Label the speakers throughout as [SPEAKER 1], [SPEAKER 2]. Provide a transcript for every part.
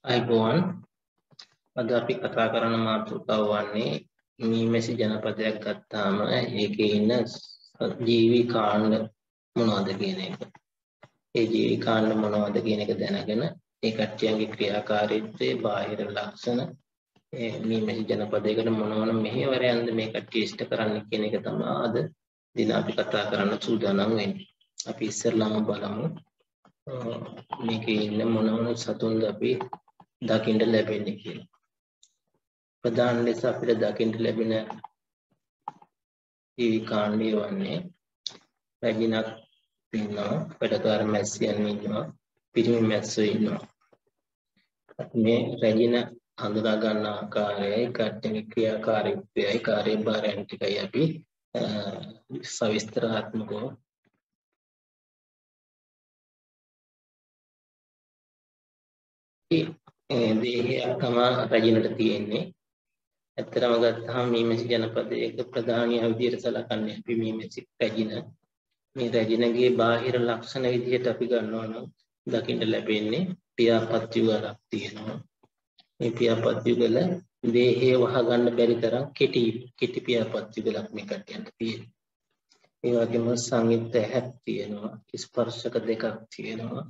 [SPEAKER 1] අයිබෝවන් අද අපි කතා කරන මාතෘකාව වන්නේ මීමැසි ජනපදයක් ගත්තාම ඒකේ ඉන්න ජීවි කාණ්ඩ මොනවද කියන එක. ඒ ජීවි කාණ්ඩ මොනවද කියන එක දැනගෙන ඒ කට්ටියන්ගේ ක්‍රියාකාරීත්වයේ බාහිර ලක්ෂණ මීමැසි ජනපදයකට මොන මෙහෙවරයන්ද මේ කට්ටිය ඉෂ්ට කරන්න කියන එක තමයි අද දින අපි කතා කරන්න සූදානම් වෙන්නේ. අපි ඉස්සෙල්ලාම බලමු මේකේ ඉන්න මොන සතුන්ද අපි දකින්න ලැබෙන්නේ කියලා. ප්‍රධාන ලෙස අපිට දකින්න ලැබෙන ජීවි කාණ්ඩය වන්නේ රැජිනක් ඉන්නවා, වැඩකාර මැස්සියන් ඉන්නවා, පිරිමි මැස්සෝ ඉන්නවා. මේ රැජින හඳුනා ගන්න ආකාරයයි කට්ටියගේ ක්‍රියාකාරීත්වයයි කාර්යභාරයන් ටිකයි අපි සවිස්තරාත්මකව දේහයක් තමයි රැජිනට තියෙන්නේ. ඇත්තටම ගත්තාම මීමැසි ජනපදයක ප්‍රධානීය විදියට සලකන්නේ අපි මීමැසි රැජින. මේ රැජිනගේ බාහිර ලක්ෂණ විදියට අපි ගන්නවා නම් දකින්න ලැබෙන්නේ පියාපත් යුගලක් තියෙනවා. මේ පියාපත් යුගල දේහය වහගන්න බැරි තරම් කෙටි පියාපත් යුගලක් මේ කට්ටියන්ට තියෙනවා. ඒ වගේම සංයුක්ත ඇහක් තියෙනවා, ස්පර්ශක දෙකක් තියෙනවා,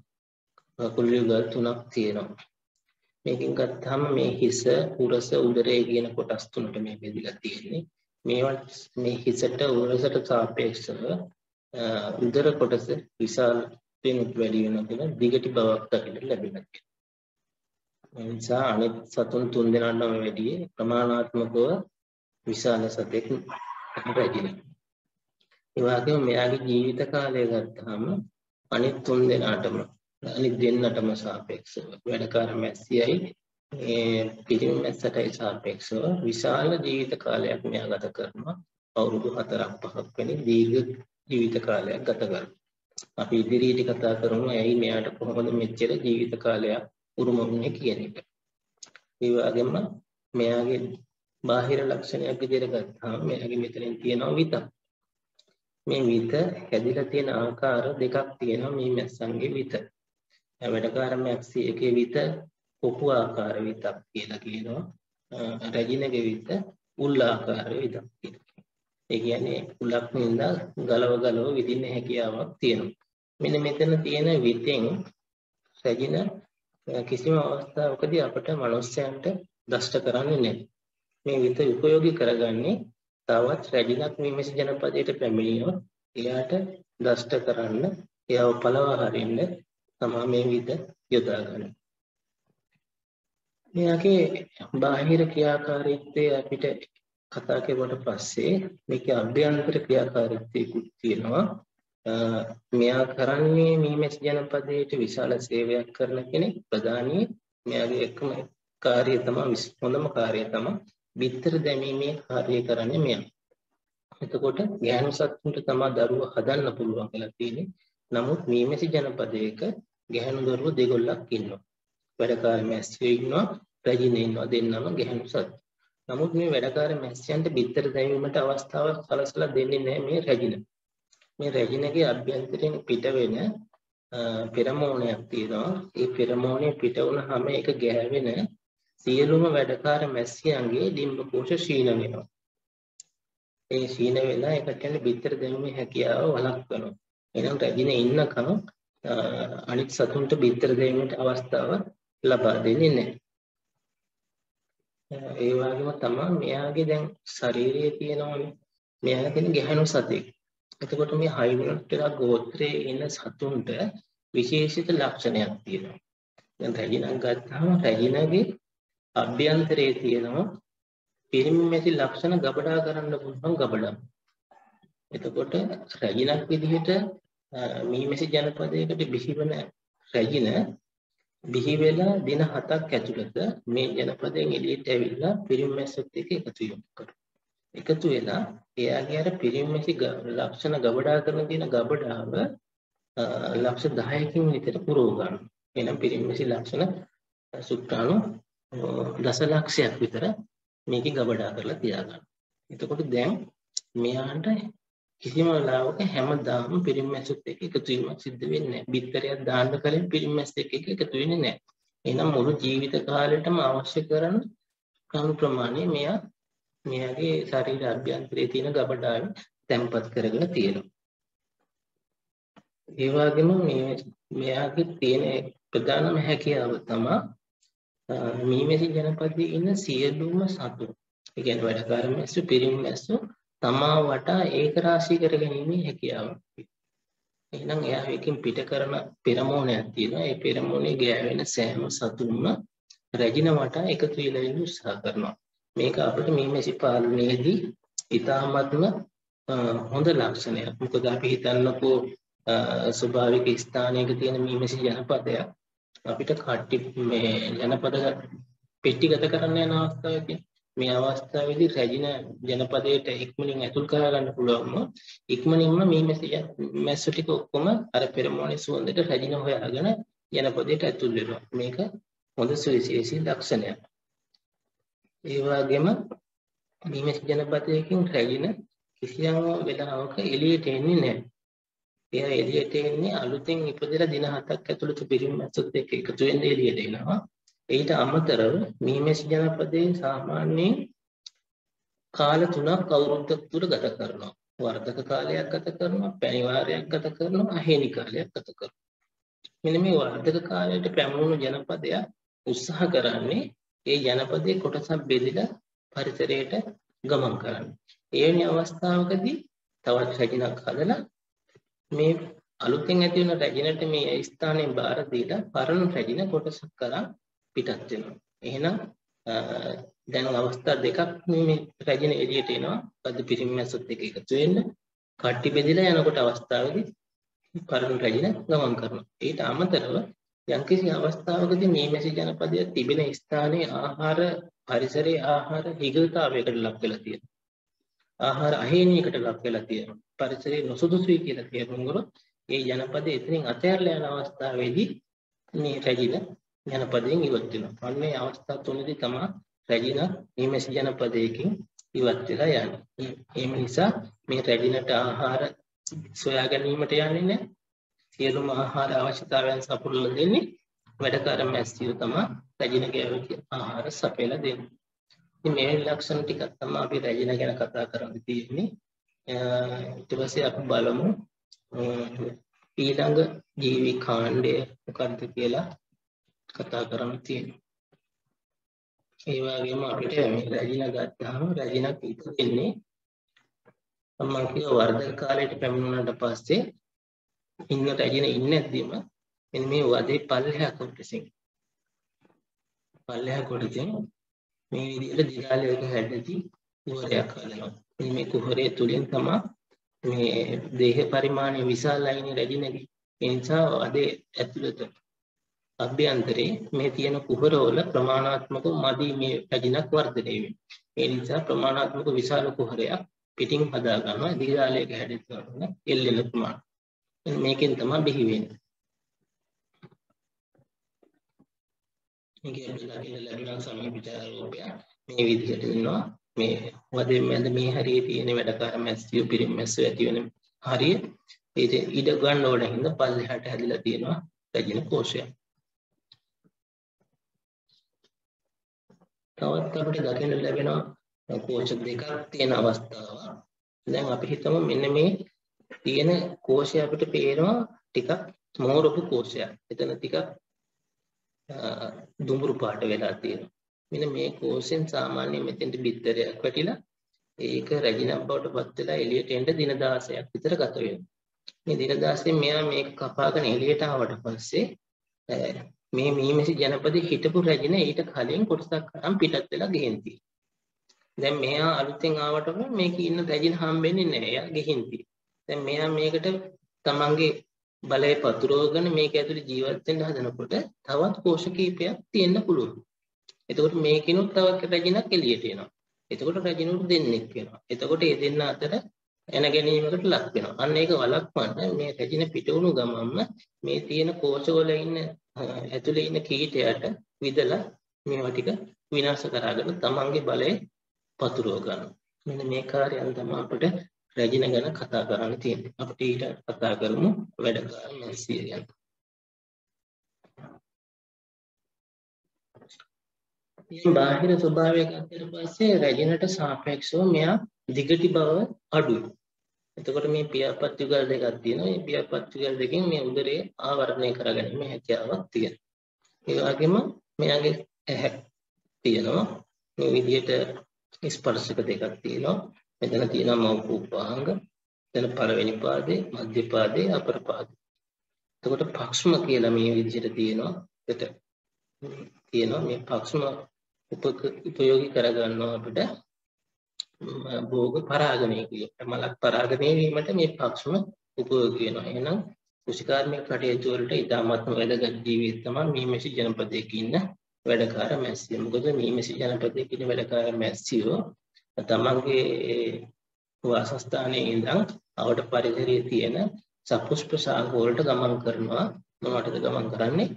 [SPEAKER 1] කකුල් යුගල් 3ක් තියෙනවා. මේකෙන් ගත්තාම මේ හිස, උරස, උදරය කියන කොටස් තුනට මේ බෙදලා තියෙන්නේ. මේ හිසට උරසට සාපේක්ෂව උදර කොටස විශාල වෙනුත් වැඩි වෙනවා කියලා දිගටි බවක් දකින්න ලැබෙනවා. ඒ නිසා අනෙක් සතුන් තුන් දෙනාටම වැඩි ප්‍රමාණාත්මකව විශාල සතෙක් රැජින. ඒ වගේම මෙයාගේ ජීවිත කාලය ගත්තාම අනෙක් තුන් දෙනාටම අනිත් දෙන්නටම සාපේක්ෂව වැඩකාර මැස්සියයි පිරිමි මැස්සටයි සාපේක්ෂව විශාල ජීවිත කාලයක් මෙයා ගත කරනවා. අවුරුදු 4-5ක් වෙනි දීර්ඝ ජීවිත කාලයක් ගත කරනවා. අපි ඉදිරියට කතා කරමු ඇයි මෙයාට කොහොමද මෙච්චර ජීවිත කාලයක් උරුම වුනේ කියන එක. ඒ වගේම මෙයාගේ බාහිර ලක්ෂණයක් විදිහට ගත්තාම මෙයාගේ මෙතනින් තියෙනවා විත. මේ විත හැදිලා තියෙන ආකාර දෙකක් තියෙනවා මේ මැස්සන්ගේ විත. වැඩකාර මැස්සි එකේ විත කොපු ආකාර විතක් කියලා කියනවා. රැජිනගේ විත උල් ආකාර විතක් කියලා. ඒ කියන්නේ උලක් නින්දා ගලව විදින්න හැකියාවක් තියෙනවා. මෙන්න මෙතන තියෙන විතෙන් රැජින කිසිම අවස්ථාවකදී අපට මනුස්සයන්ට දෂ්ට කරන්නේ නැහැ. මේ විත උපයෝගී කරගන්නේ තවත් රැජිනක් මීමැසි ජනපදයට පැමිණියොත් එයාට දෂ්ට කරන්න, එයාව පළවා හරින්න තමයි මේ විත යොදාගන්නේ. මෙයාගේ බාහිර ක්‍රියාකාරීත්වය අපිට කතා කරුවට පස්සේ මේකේ අභ්‍යන්තර ක්‍රියාකාරීත්වයකුත් තියෙනවා. මෙයා කරන්නේ මීමැසි ජනපදයට විශාල සේවයක් කරන කෙනෙක්. ප්‍රධානී මෙයාගේ එකම කාර්යය තමයි හොඳම කාර්යය තමයි බිත්තර දැමීමේ කාර්යය කරන්නේ මෙයා. එතකොට ගැහණු සත්තුන්ට තමයි දරුවෝ හදන්න පුළුවන් කියලා තියෙන්නේ. නමුත් මීමැසි ජනපදයක ගැහණු දරුවෝ දෙගොල්ලක් ඉන්නවා. වැඩකාර මැස්සියෝ ඉන්නවා, රැජින ඉන්නවා, දෙන්නම ගැහණු සත්තු. නමුත් මේ වැඩකාර මැස්සියන්ට බිත්තර දැමීමට අවස්ථාවක් සලසලා දෙන්නේ නැහැ මේ රැජින. මේ රැජිනගේ අභ්‍යන්තරයෙන් පිට වෙන පෙරමෝනයක් තියෙනවා. ඒ පෙරමෝනය පිට වුණාම ඒක ගෑවෙන සියලුම වැඩකාර මැස්සියන්ගේ ඩිම්බකෝෂ ක්ෂීණ වෙනවා. ඒ ක්ෂීණ වෙලා ඒකට කියන්නේ බිත්තර දැමීමේ හැකියාව වළක්වනවා. එහෙනම් රැජින ඉන්නකම් අනිත් සතුන්ට බිත්තර දැමීමට අවස්ථාව ලබා දෙන්නේ නැහැ. ඒ වගේම තමයි මෙයාගේ දැන් ශරීරයේ තියෙනවනේ. මෙයාගේ තියෙන ගැහණු සතෙක්. එතකොට මේ හයිඩ්‍රොටෙරා ගෝත්‍රයේ ඉන්න සතුන්ට විශේෂිත ලක්ෂණයක් තියෙනවා. දැන් රැජිනක් ගත්තාම රැජිනගේ අභ්‍යන්තරයේ තියෙනවා පිරිමි මැසි ලක්ෂණ ගබඩා කරන්න පුළුවන් ගබඩා. එතකොට රැජිනක් විදිහට මීමැසි ජනපදයකට බිහිවන රැජින බිහි වෙලා දින 7ක් ඇතුළත මේ ජනපදයෙන් එළියට ඇවිල්ලා පිරිමි මැස්සොත් එක්ක එකතු වෙලා එයාගේ අර පිරිමැසි ලක්ෂණ ගබඩා කරන තියෙන ගබඩාව ලක්ෂ 10කින් විතර පුරව ගන්නවා. එහෙනම් පිරිමැසි ලක්ෂණ සුත්‍රාණු දසලක්ෂයක් විතර මේකේ ගබඩා කරලා තියාගන්න. එතකොට දැන් මෙයාට කිසිම වෙලාවක හැමදාම පිරිමැස්සොත් එක්ක එකතු වීමක් සිද්ධ වෙන්නේ නැහැ. බිත්තරයක් දාන්න කලින් පිරිමැස්සෙක් එක්ක එකතු වෙන්නේ නැහැ. එහෙනම් මුළු ජීවිත කාලෙටම අවශ්‍ය කරන කණු ප්‍රමාණය මෙයාගේ ශරීර අභ්‍යන්තරයේ තියෙන ගබඩාවේ තැන්පත් කරගෙන තියෙනවා. ඒ වගේම මෙයාගේ තියෙන ප්‍රධානම හැකියාව තමයි මීමැසි ජනපදයේ ඉන්න සියලුම සතුන්, ඒ කියන්නේ වැඩකාර මැස්සු, පිරිමි මැස්සු තමා වටා ඒක රාශී කරගැනීමේ හැකියාව. එහෙනම් එයා එකකින් පිට කරන පෙරමෝනයක් තියෙනවා. ඒ පෙරමෝනේ ගෑවෙන සෑම සතුන්ම රැජින වටා එකතු වෙලා ඉන්න උත්සාහ කරනවා. මේක අපිට මීමැසි පාලනයේදී ඉතාමත්ම හොඳ ලක්ෂණයක්. මොකද අපි හිතන්නකෝ ස්වභාවික ස්ථානයක තියෙන මීමැසි ජනපදයක් අපිට කට්ටි මේ ජනපද පෙට්ටිගත කරන්න යන අවස්ථාවේදී මේ අවස්ථාවේදී රැජින ජනපදයට ඉක්මනින් ඇතුල් කරගන්න පුළුවන්ම ඉක්මනින්ම මීමැසි මැස්සු ටික ඔක්කොම අර පෙරමෝනේ සුවඳට රැජින හොයාගෙන ජනපදයට ඇතුල් වෙනවා. මේක හොඳ සුවිශේෂී ලක්ෂණයක්. ඒ වගේම මීමැසි ජනපදයකින් රැජින කිසියම් වෙලාවක එළියට එන්නේ නැහැ. එයා එළියට එන්නේ අලුතෙන් ඉපදෙලා දින 7ක් ඇතුළත පිරිමි මැස්සොත් එක්ක එකතු වෙන්න එළියට එනවා. ඊට අමතරව මීමැසි ජනපදයේ සාමාන්‍යයෙන් කාල 3ක් අවුරුද්දක් තුර ගත කරනවා. වර්ධක කාලයක් ගත කරනවා, පැණි වාරයක් ගත කරනවා, අහේනි කාලයක් ගත කරනවා. මෙන්න මේ වර්ධක කාලයට පැමුණු ජනපදයක් උත්සාහ කරන්නේ ඒ ජනපදයේ කොටසක් බෙදලා පරිසරයට ගමන් කරන්න. එවැනි අවස්ථාවකදී තවත් රැජිනක් හදලා මේ අලුතෙන් ඇති වෙන රැජිනට මේ ස්ථානයෙන් බාර දීලා පරණ රැජින කොටසක් කරා පිටත් වෙනවා. එහෙනම් දැන් අවස්ථා දෙකක් මේ රැජින එළියට එනවා. අද පිරිමි මැස්සොත් එක්ක එකතු වෙන්න කට්ටි බෙදලා යනකොට අවස්ථාවේදී පරණ රැජින ගමන් කරනවා. ඊට අමතරව යම්කිසි අවස්ථාවකදී මීමැසි ජනපදයේ තිබෙන ස්ථානයේ ආහාර පරිසරයේ ආහාර හිගතාවයකට ලක් වෙලා තියෙනවා. ආහාර අහේනියකට ලක් වෙලා තියෙනවා. පරිසරයේ නොසුදුසුයි කියලා කියනකොට ඒ ජනපදයේ එතනින් අතහැරලා යන අවස්ථාවේදී මේ රැජින ජනපදයෙන් ඉවත් වෙනවා. අන්නේ අවස්ථා තුනේදී තමයි රැජින මීමැසි ජනපදයකින් ඉවත් වෙලා යන්නේ. ඒ නිසා මේ රැජිනට ආහාර සොයා ගැනීමට යන්නේ නැහැ. සියලුම ආහාර අවශ්‍යතාවයන් සපුරලා දෙන්නේ වැඩකාර මැස්සියෝ තමයි රැජිනගේ ආහාර සපයලා දෙන්නේ. ඉතින් මේ ලක්ෂණ ටිකක් තමයි අපි රැජින ගැන කතා කරන්න තියෙන්නේ. ඊට පස්සේ අපි බලමු ඊළඟ ජීවි කාණ්ඩය මොකක්ද කියලා කතා කරන්න තියෙනවා. ඒ වගේම අපිට මේ රැජින ගත්තාම රැජිනක් ඉතින්නේ මම කිය වර්ධක කාලයට පැමිණුණාට පස්සේ ඉන්න රැජින ඉන්නේ නැද්දිම මෙන්න මේ වදේ පල්ලෙහා කොටසින් මේ විදිහට දිගාලයක හැදෙති කුහරයක් හදනවා. මේ කුහරය තුලින් තමයි මේ දේහ පරිමාණය විශාලයිනේ රැජිනගේ. ඒ නිසා වදේ ඇතුළත අභ්‍යන්තරේ මේ තියෙන කුහරවල ප්‍රමාණාත්මක මදි මේ රැජිනක් වර්ධනය වෙන්නේ. ඒ නිසා ප්‍රමාණාත්මක විශාල කුහරයක් පිටින් හදා ගන්නවා දිගාලයක හැදෙන්න එල්ලෙන ප්‍රමාණය. මේකෙන් තමයි බිහි වෙන්නේ. මේකේ අපිට ලැබෙන සමීපචාර රූපය මේ විදිහට ඉන්නවා. මේ වදේ මැද මේ හරියේ තියෙන වැඩකාර මැස්සියෝ පිරිමි මැස්සෝ ඇති වෙන හරිය ඉඩ ගන්න ඕන හින්දා පල්ලෙහාට හැදිලා තියෙනවා රැජින කෝෂයක්. තවත් අපිට දකින්න ලැබෙනවා කෝෂ දෙකක් තියෙන අවස්ථාව. දැන් අපි හිතමු මෙන්න මේ තියෙන කෝෂය අපිට පේනවා ටිකක් මෝරපු කෝෂයක්. එතන ටිකක් දුඹුරු පාට වෙලා තියෙනවා. මෙන්න මේ කෝෂෙන් සාමාන්‍යයෙන් මෙතෙන්ට බිත්තරයක් වැටිලා ඒක රැජිනක් බවට පත් වෙලා එළියට එන්න දින 16ක් විතර ගත වෙනවා. මේ දින 16 මෙයා මේක කපාගෙන එළියට ආවට පස්සේ මේ මීමැසි ජනපදයේ හිටපු රැජින ඊට කලින් කොටසක් අරන් පිටත් වෙලා ගෙහින් තියෙනවා. දැන් මෙයා අලුතෙන් ආවට මේකේ ඉන්න රැජින හම්බෙන්නේ නැහැ. එයා ගෙහින් තියෙනවා. දැන් මෙයා මේකට තමන්ගේ බලය පතුරවගෙන මේක ඇතුලේ ජීවත් වෙන්න හදනකොට තවත් කෝෂ කීපයක් තියෙන්න පුළුවන්. එතකොට මේකිනුත් තවත් රැජිනක් එළියට එනවා. එතකොට රැජිනුත් දෙන්නෙක් වෙනවා. එතකොට මේ දෙන්න අතර එන ගැනීමකට ලක් වෙනවා. අන්න ඒක වළක්වන්න මේ රැජින පිට වුණු ගමන්ම මේ තියෙන කෝෂවල ඉන්න ඇතුලේ ඉන්න කීටයට විදලා මේවා ටික විනාශ කරගෙන තමන්ගේ බලය පතුරව ගන්නවා. මෙන්න මේ කාර්යයන් තමයි අපිට රැජින ගැන කතා කරන්න තියෙන්නේ. අපිට ඊට කතා කරමු වැඩකාර මැස්සිය ගැන. මේ බාහිර ස්වභාවය ගත්තට පස්සේ රැජිනට සාපේක්ෂව මෙයා දිගටි බව අඩුයි. එතකොට මේ පියාපත් යුගල් දෙකක් තියෙනවා. මේ පියාපත් යුගල් දෙකෙන් මේ උදරයේ ආවරණය කරගැනීමේ හැකියාවක් තියෙනවා. ඒ වගේම මෙයාගේ ඇහැ තියෙනවා. මේ විදිහට ස්පර්ශක දෙකක් තියෙනවා. මෙතන තියෙනවා මෞපුපාංග. එතන පළවෙනි පාදේ, මධ්‍ය පාදේ, අපර පාදේ. එතකොට පක්ෂම කියලා මේ විදිහට තියෙනවා. තියෙනවා මේ පක්ෂම උපයෝගී කරගන්නවා අපිට භෝග පරාගණය කියන මලක් පරාගණය වීමට මේ පක්ෂම උපයෝගී වෙනවා. එහෙනම් කෘෂිකාර්මික කටයුතු වලට ඉතාමත්ම වැදගත් ජීවිත තමයි මීමැසි ජනපදයේ ඉන්න වැඩකාර මැස්සියෝ. මොකද මීමැසි ජනපදයේ ඉන්න වැඩකාර මැස්සියෝ තමන්ගේ වාසස්ථානයේ ඉඳන් අවට පරිසරයේ තියෙන සපුෂ්ප ශාක වලට ගමන් කරනවා. මොනවටද ගමන් කරන්නේ?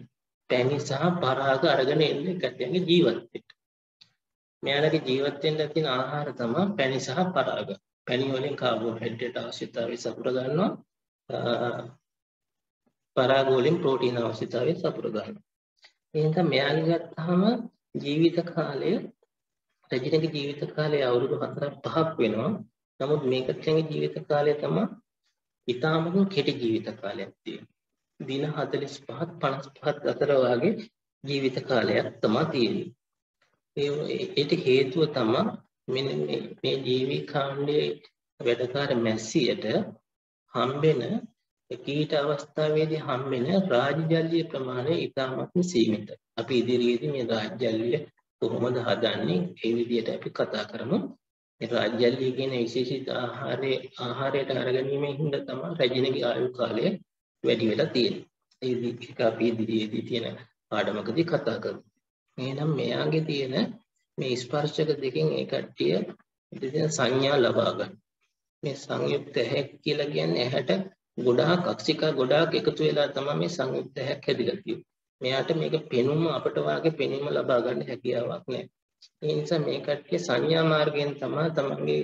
[SPEAKER 1] පැණි සහ පරාග අරගෙන එන්නේ කට්ටියගේ ජීවත් වෙන්න. මෙයාලගේ ජීවත් වෙන්න තියෙන ආහාර තමයි පැණි සහ පරාග. පැණි වලින් කාබෝහයිඩ්‍රේට් අවශ්‍යතාවය සපුර ගන්නවා. පරාග වලින් ප්‍රෝටීන් අවශ්‍යතාවය සපුර ගන්නවා. එහෙනම් මෙයාලගේ ගත්තාම ජීවිත කාලය රැජිනගේ ජීවිත කාලය අවුරුදු 4-5ක් වෙනවා. නමුත් මේකටගේ ජීවිත කාලය තමයි ඉතාමත් කෙටි ජීවිත කාලයක් තියෙනවා. දින 45ත් 55ත් අතර වාගේ ජීවිත කාලයක් තමයි තියෙන්නේ. ඒට හේතුව තමයි මෙන්න මේ ජීවි කාණ්ඩයේ වැඩකාර මැස්සියට හම්බෙන කීට අවස්ථාවේදී හම්බෙන රාජ්‍යජලීය ප්‍රමාණය ඉතාමත් සීමිතයි. අපි ඉදිරියේදී මේ රාජ්‍යජලීය කොහොමද හදන්නේ ඒ විදිහට අපි කතා කරමු. මේ රාජ්‍යජලීය කියන විශේෂිත ආහාරයට අරගැනීමෙන් හින්දා තමයි රැජිනගේ ආයු කාලය වැඩි වෙලා තියෙන්නේ. ඒක අපි ඉදිරියේදී තියෙන පාඩමකදී කතා කරමු. එහෙනම් මෙයාගේ තියෙන මේ ස්පර්ශක දෙකෙන් ඒ කට්ටිය ඉතින් සංඥා ලබා ගන්න. මේ සංයුක්ත ඇහැක් කියලා කියන්නේ ඇහැට ගොඩාක් අක්ෂිකා ගොඩාක් එකතු වෙලා තමයි මේ සංයුක්ත ඇහැක් හැදිලා තියෙන්නේ. මෙයාට මේක පෙනුම අපට වාගේ පෙනීම ලබා ගන්න හැකියාවක් නැහැ. ඒ නිසා මේ කට්ටිය සංඥා මාර්ගයෙන් තමයි තමන්ගේ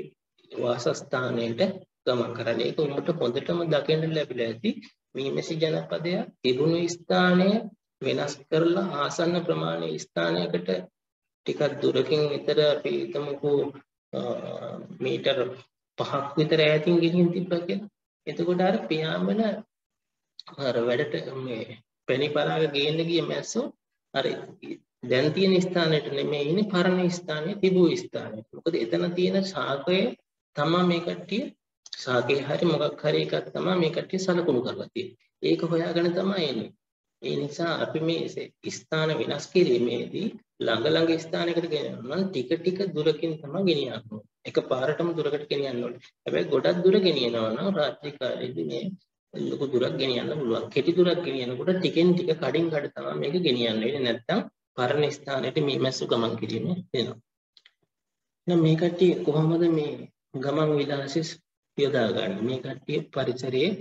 [SPEAKER 1] වාසස්ථානයට ගමන් කරන්නේ. ඒක උන්ට හොඳටම දකින්න ලැබිලා ඇති. මීමැසි ජනපදය තිබුණු ස්ථානය වෙනස් කරලා ආසන්න ප්‍රමාණයේ ස්ථානයකට ටිකක් දුරකින් විතර අපි හිතමුකෝ මීටර 5ක් විතර ඈතින් ගෙනියන් තිබ්බා කියලා. එතකොට අර පියාඹන අර වැඩට මේ පැණි පරාග ගේන්න ගිය මැස්සෝ අර දැන් තියෙන ස්ථානෙට නෙමෙයි ඉන්නේ පරණ ස්ථානයේ තිබූ ස්ථානෙට. මොකද එතන තියෙන ශාකය තමයි මේ කට්ටිය ශාකේ හරි මොකක් හරි එකක් තමයි මේ කට්ටිය සලකුණු කරලා තියෙන්නේ. ඒක හොයාගෙන තමයි එන්නේ. ඒ නිසා අපි මේ ස්ථාන වෙනස් කිරීමේදී ළඟ ස්ථානයකට ගෙනියනවා නම් ටික ටික දුරකින් තමයි ගෙනියන්න ඕනේ. එකපාරටම දුරකට ගෙනියන්න ඕනේ. හැබැයි ගොඩක් දුර ගෙනියනවා නම් රාත්‍රී කාලේදී මේ ලොකු දුරක් ගෙනියන්න පුළුවන්. කෙටි දුරක් ගෙනියනකොට ටිකෙන් ටික කඩින් කඩ තමයි මේක ගෙනියන්න වෙන්නේ. නැත්තම් පරණ ස්ථානයට මේ මැස්සු ගමන් කිරීම වෙනවා. එහෙනම් මේ කට්ටිය කොහොමද මේ ගමන් විලාසෙ යොදාගන්නේ? මේ කට්ටිය පරිසරයේ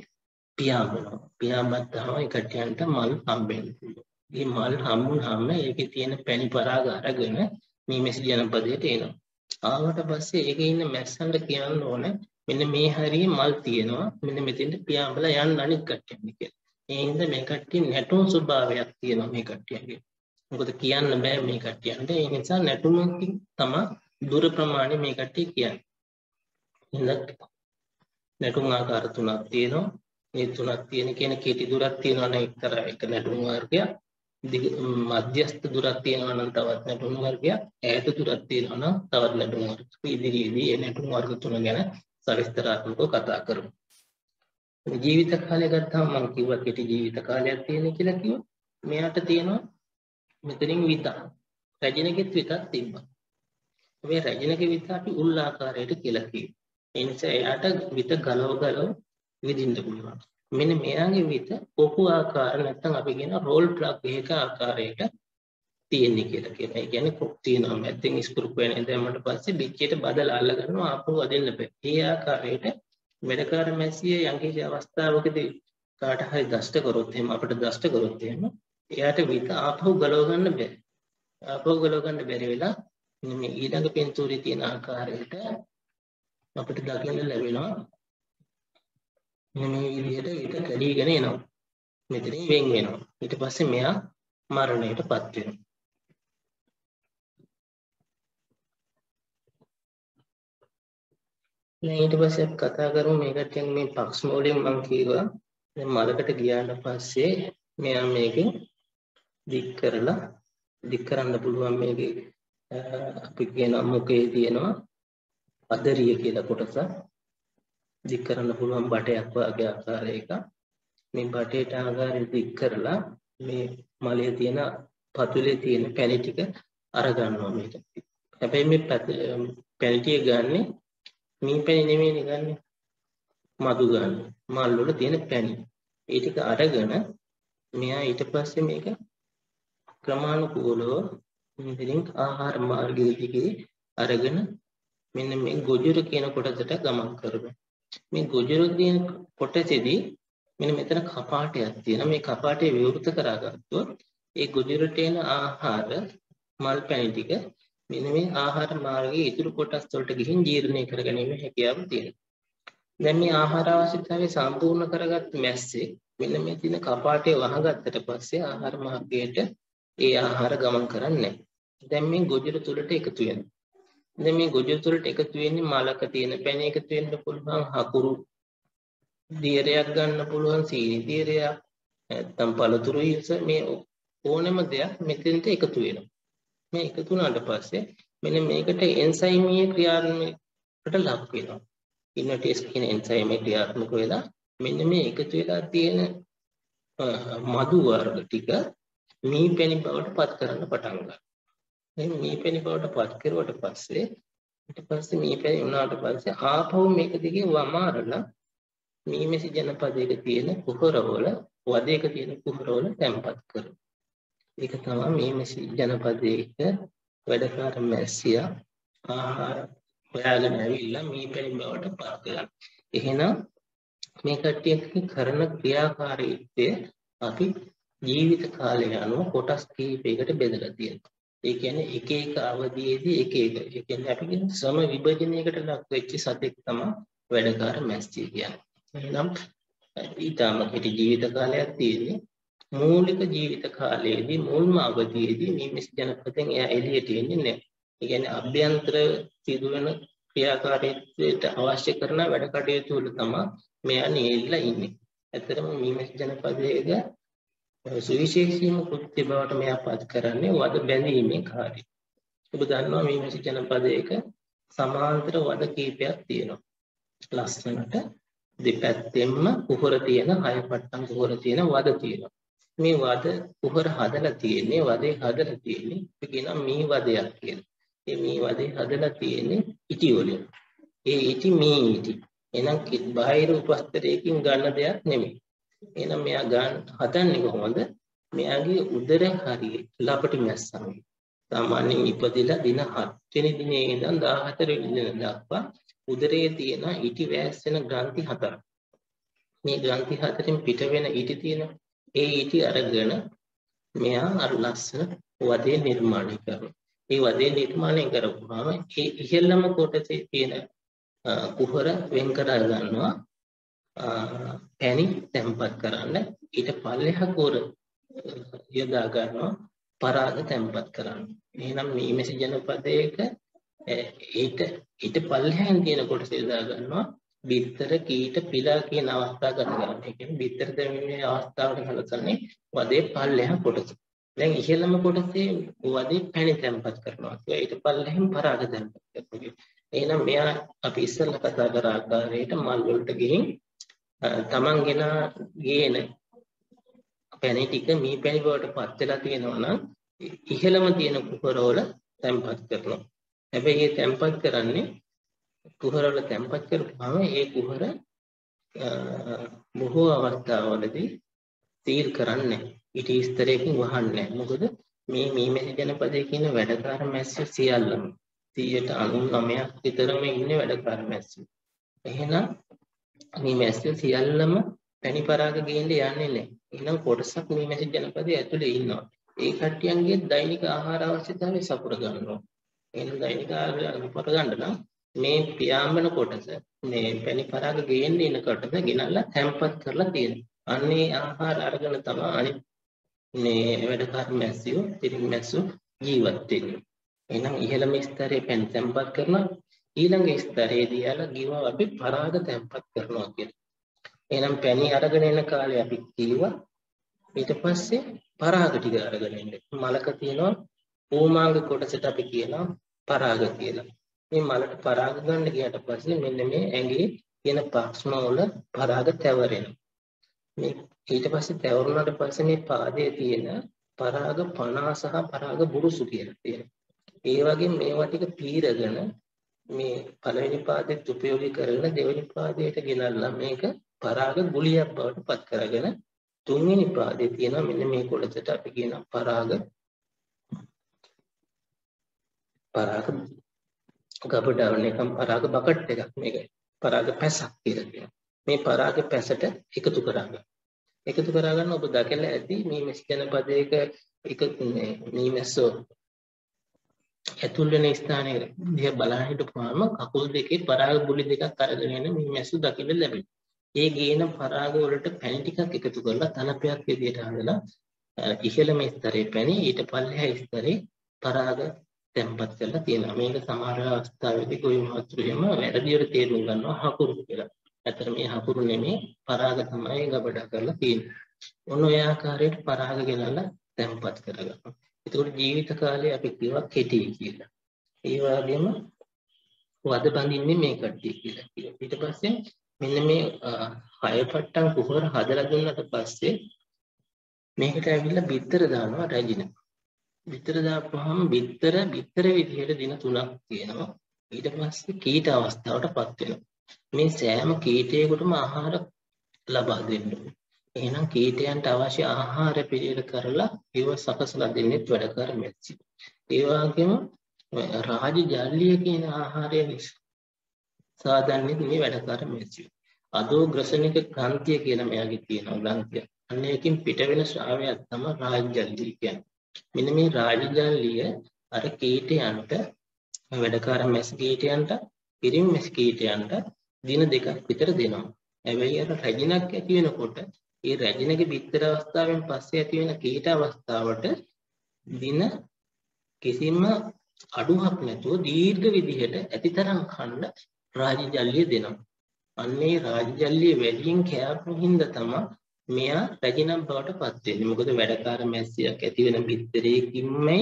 [SPEAKER 1] පියාඹනවා. පියාඹද්දාම ඒ කට්ටියන්ට මල් හම්බෙන්නේ. මේ මල් හම්බුනහම ඒකේ තියෙන පැණි පරාග අරගෙන මීමැසි ජනපදයට එනවා. ආවට පස්සේ ඒකේ ඉන්න මැස්සන්ට කියන්න ඕනේ මෙන්න මේ හරිය මල් තියෙනවා. මෙන්න මෙතෙන්ට පියාඹලා යන්න අනිත් කට්ටියන් කියලා. ඒ හින්දා මේ කට්ටිය නැටුම් ස්වභාවයක් තියෙනවා මේ කට්ටියගේ. මොකද කියන්න බෑ මේ කට්ටියන්ට. ඒ නිසා නැටුමකින් තමයි දුර ප්‍රමාණය මේ කට්ටිය කියන්නේ. එහෙනම් නැටුම් ආකාර තුනක් තියෙනවා. මේ තුනක් තියෙන කියන කෙටි දුරක් තියෙනවා නම් එක්තරා එක නැටුම් වර්ගයක්. මධ්‍යස්ථ දුරක් තියෙනවා නම් තවත් නැටුම් වර්ගයක්. ඈත දුරක් තියෙනවා නම් තවත් නැටුම් වර්ගයක්. ඉදිරියේදී මේ නැටුම් වර්ග තුන ගැන සවිස්තරාත්මකව කතා කරමු. ජීවිත කාලය ගත්තාම මම කිව්වා කෙටි ජීවිත කාලයක් තියෙන කියලා කිව්වා. මෙයාට තියෙනවා මෙතනින් විතක්. රැජිනගෙත් විතක් තිබ්බා. මේ රැජිනගේ විත අපි උල් ආකාරයට කියලා කියනවා. ඒ නිසා එයාට විත ගලව විදින්න පුළුවන්. මෙන්න මෙයාගේ විත පොකු ආකාර නැත්නම් අපි කියන රෝල් ප්ලග් එකක ආකාරයට තියෙන්නේ කියලා කියනවා. ඒ කියන්නේ කොක් තියෙනවා මැද්දෙන් ස්ක්‍රූ වෙන දැම්මට පස්සේ බිච්චියට බදලා අල්ල ගන්නවා ආපහු අදින්න බෑ. ඒ ආකාරයට වැඩකාර මැස්සිය යම්කිසි අවස්ථාවකදී කාට හරි දෂ්ට කරොත් එහෙම අපිට දෂ්ට කරොත් එහෙම එයාට විත ආපහු ගලව ගන්න බෑ. ආපහු ගලව ගන්න බැරි වෙලා මේ ඊළඟ පින්තූරේ තියෙන ආකාරයට අපිට දකින්න ලැබෙනවා. මේ විදිහට විත කැඩීගෙන එනවා. මෙතනින් වෙන් වෙනවා. ඊට පස්සේ මෙයා මරණයටපත් වෙනවා. දැන් ඊට පස්සේ අපි කතා කරමු මේකට මේ පක්ෂ මූලයෙන් මම කිව්වා දැන් මලකට ගියාට පස්සේ මෙයා මේකෙන් දික් කරන්න පුළුවන් මේකේ අපි කියන මුඛයේ තියෙනවා අදරිය කියලා කොටස දික් කරන්න පුළුවන් බටයක් වගේ ආකාරයක මේ බටේට ආකාරයෙන් දික් කරලා මේ මලයේ තියෙන පතුලේ තියෙන පැණි ටික අර ගන්නවා මේක. හැබැයි මේ පැණි ටික ගන්නෙ මේ පැණි නෙමෙයි ගන්නෙ මදු ගන්න. මල් වල තියෙන පැණි. ඒ ටික අරගෙන මෙයා ඊට පස්සේ මේක ක්‍රමානුකූලව මෙතනින් ආහාර මාර්ගයේදී අරගෙන මෙන්න මේ ගොජර කියන කොටසට ගමන් කරනවා. මේ ගොජර කියන කොටසේදී මෙන්න මෙතන කපාටයක් තියෙනවා. මේ කපාටය විවෘත කරගත්තොත් ඒ ගොජරට එන ආහාර මල් පැණි ටික මෙන්න මේ ආහාර මාර්ගයේ ඉතුරු කොටස් වලට ගිහින් ජීර්ණය කරගැනීමේ හැකියාව තියෙනවා. දැන් මේ ආහාර අවශ්‍යතාවය සම්පූර්ණ කරගත් මැස්සේ මෙන්න මේ තියෙන කපාටය වහගත්තට පස්සේ ආහාර මාර්ගයට ඒ ආහාර ගමන් කරන්නේ නැහැ. දැන් මේ ගොජර තුලට එකතු වෙනවා. දැන් මේ ගොජර තුලට එකතු වෙන්නේ මලක තියෙන පැණි එකතු වෙන්න පුළුවන් හකුරු දියරයක් ගන්න පුළුවන් සීනි දියරයක් නැත්නම් පළතුරු ඉස මේ ඕනෑම දෙයක් මෙතෙන්ට එකතු වෙනවා. මේ එකතු වුණාට පස්සේ මෙන්න මේකට එන්සයිමීය ක්‍රියාත්මකකට ලක් වෙනවා. ඉන්නටේස් කියන එන්සයිමේ ක්‍රියාත්මක වෙලා මෙන්න මේ එකතු වෙලා තියෙන මදු වර්ග ටික මී පැණි බවට පත් කරන්න පටන් ගන්නවා. මේ මී පැණි බවට පත් කරුවට පස්සේ ඊට පස්සේ මී පැණි වුණාට පස්සේ ආපහු මේක දිගේ වමාරලා මීමැසි ජනපදයක තියෙන කුහරවල වදයක තියෙන කුහරවල තැන්පත් කරනවා. ඒක තමයි මීමැසි ජනපදයක වැඩකාර මැස්සියා ආහාර හොයාගෙන ඇවිල්ලා මී පැණි බවට පත් කරනවා. එහෙනම් මේ කට්ටිය කරන ක්‍රියාකාරීත්වය අපි ජීවිත කාලය අනුව කොටස් කිහිපයකට බෙදලා තියෙනවා. ඒ කියන්නේ එක එක අවධියේදී එක එක. ඒ කියන්නේ අපි කියන සම විභජනයකට ලක් වෙච්ච සතෙක් තමයි වැඩකාර මැස්සිය කියන්නේ. එහෙනම් ඊටම කෙටි ජීවිත කාලයක් තියෙන්නේ. මූලික ජීවිත කාලයේදී මුල්ම අවධියේදී මේ මිස් ජනපදයෙන් එයා එළියට එන්නේ නැහැ. ඒ කියන්නේ අභ්‍යන්තර සිදුවන ක්‍රියාකාරීත්වයට අවශ්‍ය කරන වැඩ කටයුතු වල තමයි මෙයා නියැලලා ඉන්නේ. ඇත්තටම මේ මිස් ජනපදයේද සුවිශේෂීම කෘත්‍ය බවට මෙයා පත් කරන්නේ වද බැඳීමේ කාර්යය. ඔබ දන්නවා මේ මිස් ජනපදයක සමාන්තර වද කීපයක් තියෙනවා. ලස්සනට දෙපැත්තෙන්ම කුහර තියෙන 6 පට්ටම් කුහර තියෙන වද තියෙනවා. මේ වද කුහර හදලා තියෙන්නේ වදේ හදලා තියෙන්නේ අපි කියනවා මේ වදයක් කියලා. මේ මේ වදේ හදලා තියෙන්නේ ඉටි වලින්. ඒ ඉටි මේ ඉටි. එහෙනම් බාහිර උපස්තරයකින් ගන්න දෙයක් නෙමෙයි. එහෙනම් මෙයා ගන්න හදන්නේ කොහොමද? මෙයාගේ උදර හරිය ලපටි මැස්සන්. සාමාන්‍යයෙන් ඉපදිලා දින 7 වෙනි දිනේ ඉඳන් 14 වෙනි දින දක්වා උදරයේ තියෙන ඉටි වැස්සෙන ග්‍රන්ථි 4ක්. මේ ග්‍රන්ථි 4න් පිට වෙන ඉටි තියෙන ඒ ඉටි අරගෙන මෙයා අර ලස්සන වදේ නිර්මාණය කරනවා. ඒ වදේ නිර්මාණය කරපුවාම ඒ ඉහළම කොටසේ තියෙන කුහර වෙන් කරලා ගන්නවා පැණි තැම්පත් කරන්න. ඊට පල්ලෙහා කුහර යොදා ගන්නවා පරාද තැම්පත් කරන්න. එහෙනම් මේ මෙසි ජනපදයක ඊට පල්ලෙහාන් තියෙන කොටස යොදා ගන්නවා බිත්තර කීට පිලා කියන අවස්ථා ගත කරනවා. ඒ කියන්නේ බිත්තර දැමීමේ අවස්ථාවට සැලසන්නේ වදේ පල්ලෙහා කොටස. දැන් ඉහළම කොටසේ වදේ පැණි තැම්පත් කරනවා. ඊට පල්ලෙහින් පරාද තැම්පත් කරනවා. එහෙනම් මෙයා අපි ඉස්සෙල්ලා කතා කර ආකාරයට මල් වලට ගිහින් තමන් ගේන පැණි ටික මේ පැණි බවට පත් වෙලා තියෙනවා නම් ඉහළම තියෙන කුහරවල තැම්පත් කරනවා. හැබැයි මේ තැම්පත් කරන්නේ කුහරවල තැම්පත් කරපුවාම ඒ කුහර බොහෝ අවස්ථාවලදී තීර කරන්නේ ඊට ස්තරයකින් වහන්නේ. මොකද මේ මීමැසි ජනපදයේ කියන වැඩකාර මැස්සෝ සියල්ලම 99% විතරම ඉන්නේ වැඩකාර මැස්සෝ. එහෙනම් මේ මැස්සෝ සියල්ලම පැණි පරාග ගේන්න යන්නේ නැහැ. එහෙනම් කොටසක් මීමැසි ජනපදයේ ඇතුලේ ඉන්නවා. ඒ කට්ටියන්ගේ දෛනික ආහාර අවශ්‍යතාවය සපුර ගන්නවා. එහෙනම් දෛනික ආහාර සපුර ගන්න නම් මේ පියාඹන කොටස මේ පැණි පරාග ගේන්න ඉන කොටස ගෙනල්ලා තැම්පත් කරලා තියෙනවා. අන්නේ ආහාර අරගෙන තමයි අනිත් මේ වැඩකාර මැස්සෝ ඉතින් මැස්සෝ ජීවත් වෙන්නේ. එහෙනම් ඉහළම ස්තරයේ පැණි තැම්පත් කරනවා ඊළඟ ස්තරයේදී යාලා ගිවා අපි පරාග තැම්පත් කරනවා කියලා. එහෙනම් පැණි අරගෙන එන කාලේ අපි කිව්වා ඊට පස්සේ පරාග ටික අරගෙන එන්න. මලක තියෙනවා ඕමාංග කොටසට අපි කියනවා පරාග කියලා. මේ මලට පරාග ගන්න ගියට පස්සේ මෙන්න මේ ඇඟේ තියෙන පක්ෂම වල පරාග තැවරෙනවා. මේ ඊට පස්සේ තැවරුණාට පස්සේ මේ පාදයේ තියෙන පරාග පණ සහ පරාග බුරුසු කියලා තියෙනවා. ඒ වගේ මේවා ටික පීරගෙන මේ පළවෙනි පාදයට උපයෝගී කරගෙන දෙවෙනි පාදයට ගෙනල්ලා මේක පරාග ගුලියක් බවට පත් කරගෙන තුන්වෙනි පාදයේ තියෙන මෙන්න මේ කොටසට අපි කියන පරාග ගබඩාවන එකම පරාග බකට් එකක් මේක පරාග පැසක් කියලා කියනවා. මේ පරාග පැසට එකතු කරගන්න ඔබ දැකලා ඇති මේ මෙස් ජනපදයක එක මේ මෙස්සෝ ඇතුල් වෙන ස්ථානයේ දිහා බලන හිටපුවාම කකුල් දෙකේ පරාග බුලි දෙකක් අරගෙන යන මේ මෙස්සු දකින්න ලැබෙනවා. ඒ ගේන පරාග වලට පැණි ටිකක් එකතු කරලා තලපයක් විදියට හදලා ඉහළම ස්තරේ පැණි ඊට පල්ලෙහා ස්තරේ පරාග තැම්පත් කරලා තියෙනවා. මේක සමහර අවස්ථාවලදී ගොවි මහතුරු එහෙම වැරදියට තේරුම් ගන්නවා හකුරු කියලා. ඇත්තට මේ හකුරු නෙමෙයි පරාග තමයි ගබඩා කරලා තියෙන්නේ. ඔන්න ඔය ආකාරයට පරාග ගෙනල්ලා තැම්පත් කරගන්නවා. ඒකට ජීවිත කාලය අපි කියනවා කෙටි කියලා. ඒ වගේම වද බඳින්නේ මේ කට්ටිය කියලා කියනවා. ඊට පස්සේ මෙන්න මේ හය පට්ටම් කුහර හදලා දුන්නාට පස්සේ මේකට ඇවිල්ලා බිත්තර දානවා රැජින. බිත්තර දාපුවාම බිත්තර විදිහට දින 3ක් තියෙනවා. ඊට පස්සේ කීට අවස්ථාවටපත් වෙනවා. මේ සෑම කීටයකටම ආහාර ලබා දෙන්න ඕනේ. එහෙනම් කීටයන්ට අවශ්‍ය ආහාර පිළියෙල කරලා ඒව සකසලා දෙන්නේ වැඩකාර මෙත්සි. ඒ වගේම රාජ ජල්ලිය කියන ආහාරය සාදන්නේ මේ වැඩකාර මෙත්සි. අදෝ ග්‍රසනික ග්‍රන්ථිය කියලා මෙයාගේ තියෙනවා ග්‍රන්ථිය. අන්න ඒකෙන් පිට වෙන ශ්‍රාවයක් තමයි රාජ ජල්ලිය කියන්නේ. මෙන්න මේ රාජ ජල්ලිය අර කීටයන්ට වැඩකාර මෙස් කීටයන්ට පිරිමි මෙස් කීටයන්ට දින 2ක් විතර දෙනවා. හැබැයි අර රැජිනක් ඇති වෙනකොට ඒ රැජිනගේ බිත්තර අවස්ථාවෙන් පස්සේ ඇති වෙන කීට අවස්ථාවට දින කිසිම අඩුවක් නැතුව දීර්ඝ විදිහට ඇතිතරම් කන්න රාජජල්ලිය දෙනවා. අන්නේ රාජජල්ලිය වැඩියෙන් කෑපු හින්දා තමයි මෙයා රැජිනක් බවට පත් වෙන්නේ. මොකද වැඩකාර මැස්සියක් ඇති වෙන බිත්තරයකින්මයි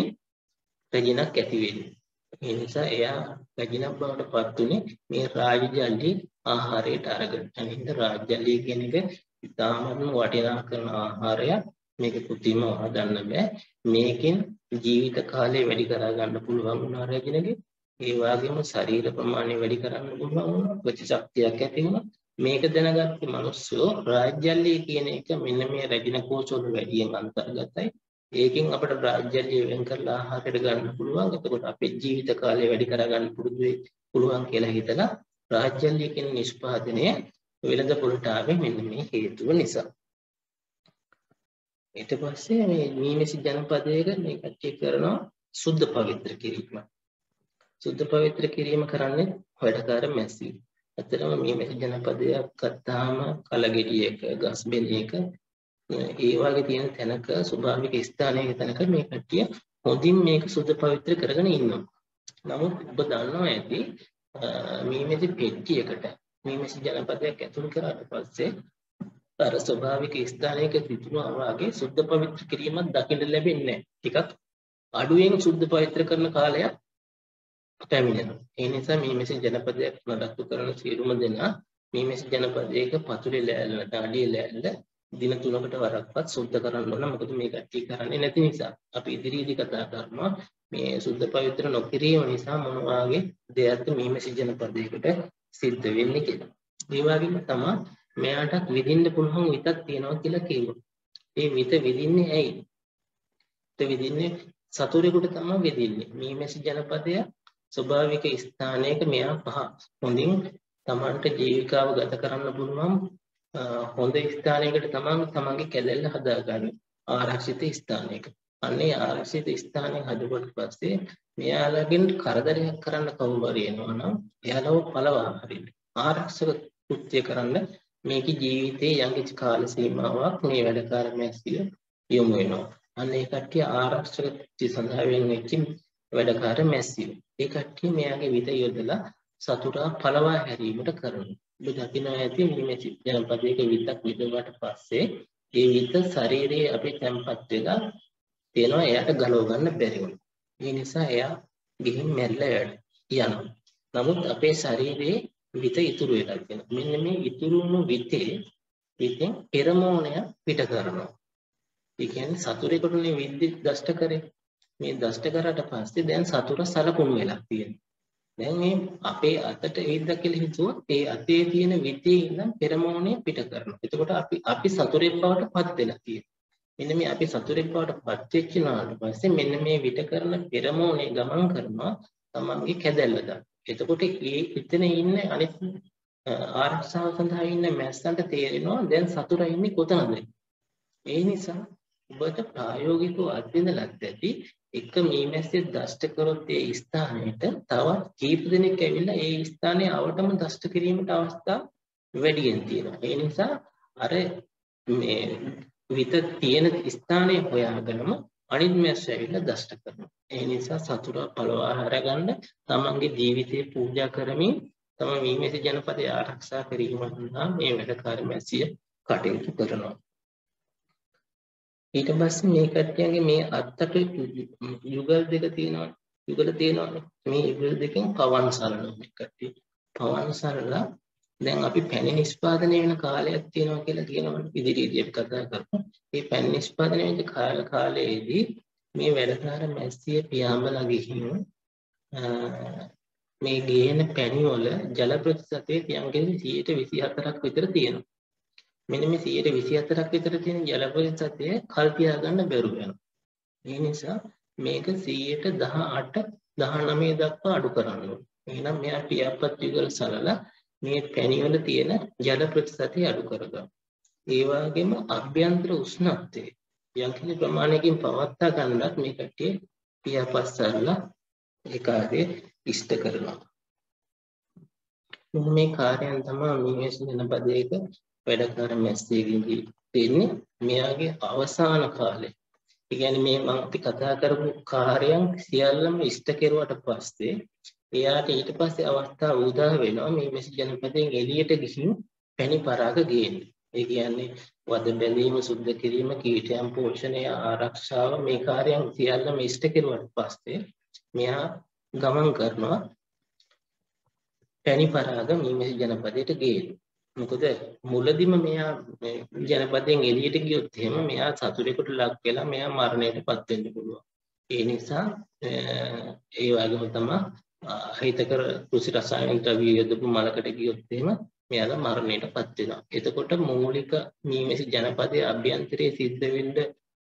[SPEAKER 1] රැජිනක් ඇති වෙන්නේ. ඒ නිසා එයා රැජිනක් බවට පත් උනේ මේ රාජජල්ලිය ආහාරයට අරගෙන. අනිත් රාජජල්ලිය කියන එක ඉතාමත්ම වටිනා කරන ආහාරයක්. මේක කෘතිම හදන්න බෑ. මේකෙන් ජීවිත කාලය වැඩි කර ගන්න පුළුවන් වුණා රැජිනගේ. ඒ වගේම ශරීර ප්‍රමාණය වැඩි කරන්න පුළුවන් වුණා. ප්‍රතිශක්තියක් ඇති වුණා. මේක දැනගත්ත මිනිස්සු රාජ්‍යල්ලිය කියන එක මෙන්න මේ රැජින කෝෂවල වැඩියෙන් අන්තර්ගතයි. ඒකෙන් අපිට රාජ්‍යල්ලිය වෙන් කරලා ආහාරයට ගන්න පුළුවන්. එතකොට අපේ ජීවිත කාලය වැඩි කර ගන්න පුළුවන් කියලා හිතලා රාජ්‍යල්ලිය කියන නිෂ්පාදනය වෙළඳ පොළට ආවේ මෙන්න මේ හේතුව නිසා. ඊට පස්සේ මේ මීමැසි ජනපදයක මේ කට්ටිය කරනවා සුද්ධ පවිත්‍ර කිරීම. සුද්ධ පවිත්‍ර කිරීම කරන්නේ වැඩකාර මැස්සි. ඇත්තටම මීමැසි ජනපදයක් ගත්තාම කලගෙඩියක ගස් බෙනයක ඒ වගේ තියෙන තැනක ස්වභාවික ස්ථානයක තැනක මේ කට්ටිය හොඳින් මේක සුද්ධ පවිත්‍ර කරගෙන ඉන්නවා. නමුත් ඔබ දන්නවා ඇති මීමැසි පෙට්ටියකට මීමැසි ජනපදයක් ඇතුළු කරාට පස්සේ අර ස්වභාවික ස්ථානයක තිබුණා වගේ සුද්ධ පවිත්‍ර කිරීමක් දකින්න ලැබෙන්නේ නැහැ. ටිකක් අඩුවෙන් සුද්ධ පවිත්‍ර කරන කාලයක් පැමිණෙනවා. ඒ නිසා මීමැසි ජනපදයක් නඩත්තු කරන සියලුම දෙනා මීමැසි ජනපදයක පතුලේ ලෑල්ලට අඩිය ලෑල්ල දින 3කට වරක්වත් සුද්ධ කරන්න ඕන. මොකද මේ කට්ටිය කරන්නේ නැති නිසා. අපි ඉදිරියේදී කතා කරනවා මේ සුද්ධ පවිත්‍ර නොකිරීම නිසා මොන වාගේ දෙයක්ද මීමැසි ජනපදයකට සිද්ධ වෙන්නේ කියලා. ඒ වගේම තමයි මෙයාට විඳින්න පුළුවන් විතක් තියෙනවා කියලා කියනවා. ඒ විත විඳින්නේ ඇයි? ඒ විඳින්නේ සතුරෙකුට තමයි විඳින්නේ. මීමැසි ජනපදය ස්වභාවික ස්ථානයක මෙයා හොඳින් තමන්ට ජීවිකාව ගත කරන්න පුළුවන් හොඳ ස්ථානයකට තමන්ගේ කැලැල්ල හදාගන්න ආරක්ෂිත ස්ථානයක. අන්නේ ආරක්ෂිත ස්ථානය හදුවට පස්සේ මෙයාලගෙන් කරදරයක් කරන්න කවුරු හරි එනවා නම් එයාලව පළවා හරින්න. ආරක්ෂක කෘත්‍ය කරන්න මේකේ ජීවිතයේ යම්කිසි කාල සීමාවක් මේ වැඩකාර මැස්සිය යොමු වෙනවා. අන්න ඒ කට්ටිය ආරක්ෂක කෘත්‍ය සඳහා වෙච්ච වැඩකාර මැස්සිය. ඒ කට්ටිය මෙයාගේ විත යොදලා සතුරා පළවා හැරීමට කරනවා. ඔබ දකිනවා ඇති මේ ජනපදයක විතක් විදුවට පස්සේ ඒ විත ශරීරයේ අපේ තැම්පත් වෙලා තියෙනවා එයාට ගලව ගන්න බැරි වුණා. ඒ නිසා එයා ගිහින් මැරිලා යනවා. නමුත් අපේ ශරීරයේ විත ඉතුරු වෙලා තියෙනවා. මෙන්න මේ ඉතුරු වුණු විතෙන් පෙරමෝණය පිට කරනවා. ඒ කියන්නේ සතුරේකටනේ විද්‍යුත් දෂ්ට කරේ. මේ දෂ්ට කරාට පස්සේ දැන් සතුර සලකුණු වෙලා තියෙනවා. දැන් මේ අපේ අතට එයිද කියලා හිතුවොත් ඒ අතේ තියෙන විතේ ඉඳන් පෙරමෝණය පිට කරනවා. එතකොට අපි සතුරෙක් බවට පත් වෙලා තියෙනවා. මෙන්න මේ අපි සතුරෙක් බවට පත් වෙච්ච නාට පස්සේ මෙන්න මේ විත කරන පෙරමෝණය ගමන් කරනවා තමන්ගේ කැදැල්ල දාන්න. එතකොට ඒ එතන ඉන්න අනිත් ආරක්ෂාව සඳහා ඉන්න මැස්සන්ට තේරෙනවා දැන් සතුරා ඉන්නේ කොතනද. ඒ නිසා ඔබට ප්‍රායෝගිකව අත්විඳලා ඇති එක මීමැස්සේ දෂ්ට කරොත් ඒ ස්ථානයට තවත් කීප දෙනෙක් ඇවිල්ලා ඒ ස්ථානයේ අවටම දෂ්ට කිරීමට අවස්ථා වැඩියෙන් තියෙනවා. ඒ නිසා අර මේ විත තියෙන ස්ථානයේ හොයාගෙනම අනිත් මැස්සෝ ඇවිල්ලා දෂ්ට කරනවා. ඒ නිසා සතුරා පළවා හරගන්න තමන්ගේ ජීවිතේ පූජා කරමින් තම මීමැසි ජනපදය ආරක්ෂා කිරීම සඳහා මේ වැඩකාර මැස්සිය කටයුතු කරනවා. ඊට පස්සේ මේ කට්ටියගේ මේ අත්තට යුගල් දෙක තියෙනවා. යුගල තියෙනවානේ. මේ යුගල දෙකෙන් පවන් සරනවා මේ කට්ටිය. පවන් සරලා දැන් අපි පැණි නිෂ්පාදනය වෙන කාලයක් තියෙනවා කියලා කියනවනේ ඉදිරියේදී අපි කතා කරමු. මේ පැණි නිෂ්පාදනය වෙන කාලයේදී මේ වැඩකාර මැස්සිය පියාඹලා ගිහින් මේ ගේන පැණි වල ජල ප්‍රතිශතය යම්කිසි 24ක් විතර තියෙනවා. මෙන්න මේ 124ක් විතර තියෙන ජල ප්‍රතිශතය කල් තියාගන්න බැරුව යනවා. ඒ නිසා මේක 118 19 දක්වා අඩු කරන්න ඕනේ. එහෙනම් මෙයා පියාපත් යුගල සලලා මේ පැණි වල තියෙන ජල ප්‍රතිශතය අඩු කරගන්න. ඒ වගේම අභ්‍යන්තර උෂ්ණත්වය යම්කිසි ප්‍රමාණයකින් පවත්වා ගන්නත් මේ කට්ටිය පියාපත් සලලා ඒ කාර්යය ඉෂ්ට කරනවා. මේ කාර්යයන් තමයි මීමැසි ජනපදයක වැඩකාර මැස්සෙකින්දී තියෙන්නේ මෙයාගේ අවසාන කාලේ. ඒ කියන්නේ මේ මම අපි කතා කරපු කාර්යයන් සියල්ලම ඉෂ්ට කෙරුවට පස්සේ එයාට ඊට පස්සේ අවස්ථාව උදා වෙනවා මීමැසි ජනපදයෙන් එළියට ගිහින් පැණි පරාග ගේන්න. ඒ කියන්නේ වද බැඳීම, සුද්ධ කිරීම, කීටයන් පෝෂණය, ආරක්ෂාව මේ කාර්යයන් සියල්ලම ඉෂ්ට කෙරුවට පස්සේ මෙයා ගමන් කරනවා පැණි පරාග මීමැසි ජනපදයට ගේන්න. මොකද මුලදිම මෙයා ජනපදයෙන් එළියට ගියොත් එහෙම මෙයා සතුරෙකුට ලක් වෙලා මෙයා මරණයටපත් වෙන්න පුළුවන්. ඒ නිසා ඒ වගේම තමයි හිතකර කෘෂි රසායනික ද්‍රව්‍ය යොදපු මලකට ගියොත් එහෙම මෙයාලා මරණයටපත් වෙනවා. එතකොට මූලික මීමැසි ජනපදයේ අභ්‍යන්තරයේ සිද්ධ වෙන්න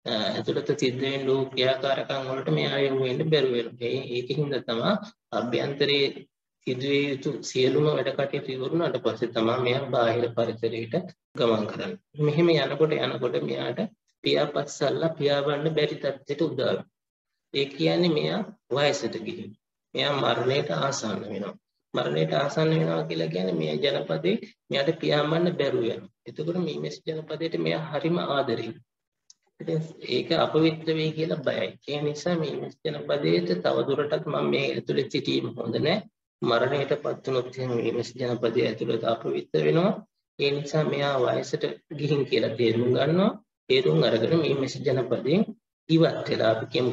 [SPEAKER 1] ඇතුළත සිද්ධ වෙන්න වූ ක්‍රියාකාරකම් වලට මෙයා යොමු වෙන්න බැරුව වෙනවා. ඒකින්ද තමයි අභ්‍යන්තරයේ සිදුවිය යුතු සියලුම වැඩ කටයුතු ඉවරුනාට පස්සේ තමයි මෙයා බාහිර පරිසරයට ගමන් කරන්නේ. මෙහෙම යනකොට මෙයාට පියාපස්සල්ලා පියාඹන්න බැරි තත්ත්වයට උදා වෙනවා. ඒ කියන්නේ මෙයා වයසට ගිහින් මෙයා මරණයට ආසන්න වෙනවා. මරණයට ආසන්න වෙනවා කියලා කියන්නේ මේ ජනපදේ මෙයාට පියාඹන්න බැරුව යනවා. එතකොට මීමැසි ජනපදයට මෙයා හරිම ආදරෙයි. ඒක අපවිත්‍ර වෙයි කියලා බයයි. ඒ නිසා මීමැසි ජනපදයට තව දුරටත් මම මේ ඇතුළේ සිටීම හොඳ නැහැ. මරණයටපත් වුණොත් එහෙනම් මීමැසි ජනපදයේ ඇතුළත අපවිත්‍ර වෙනවා. ඒ නිසා මෙයා වයසට ගිහින් කියලා තේරුම් ගන්නවා. තේරුම් අරගෙන මීමැසි ජනපදයෙන් ඉවත් වෙලා අපි කියමු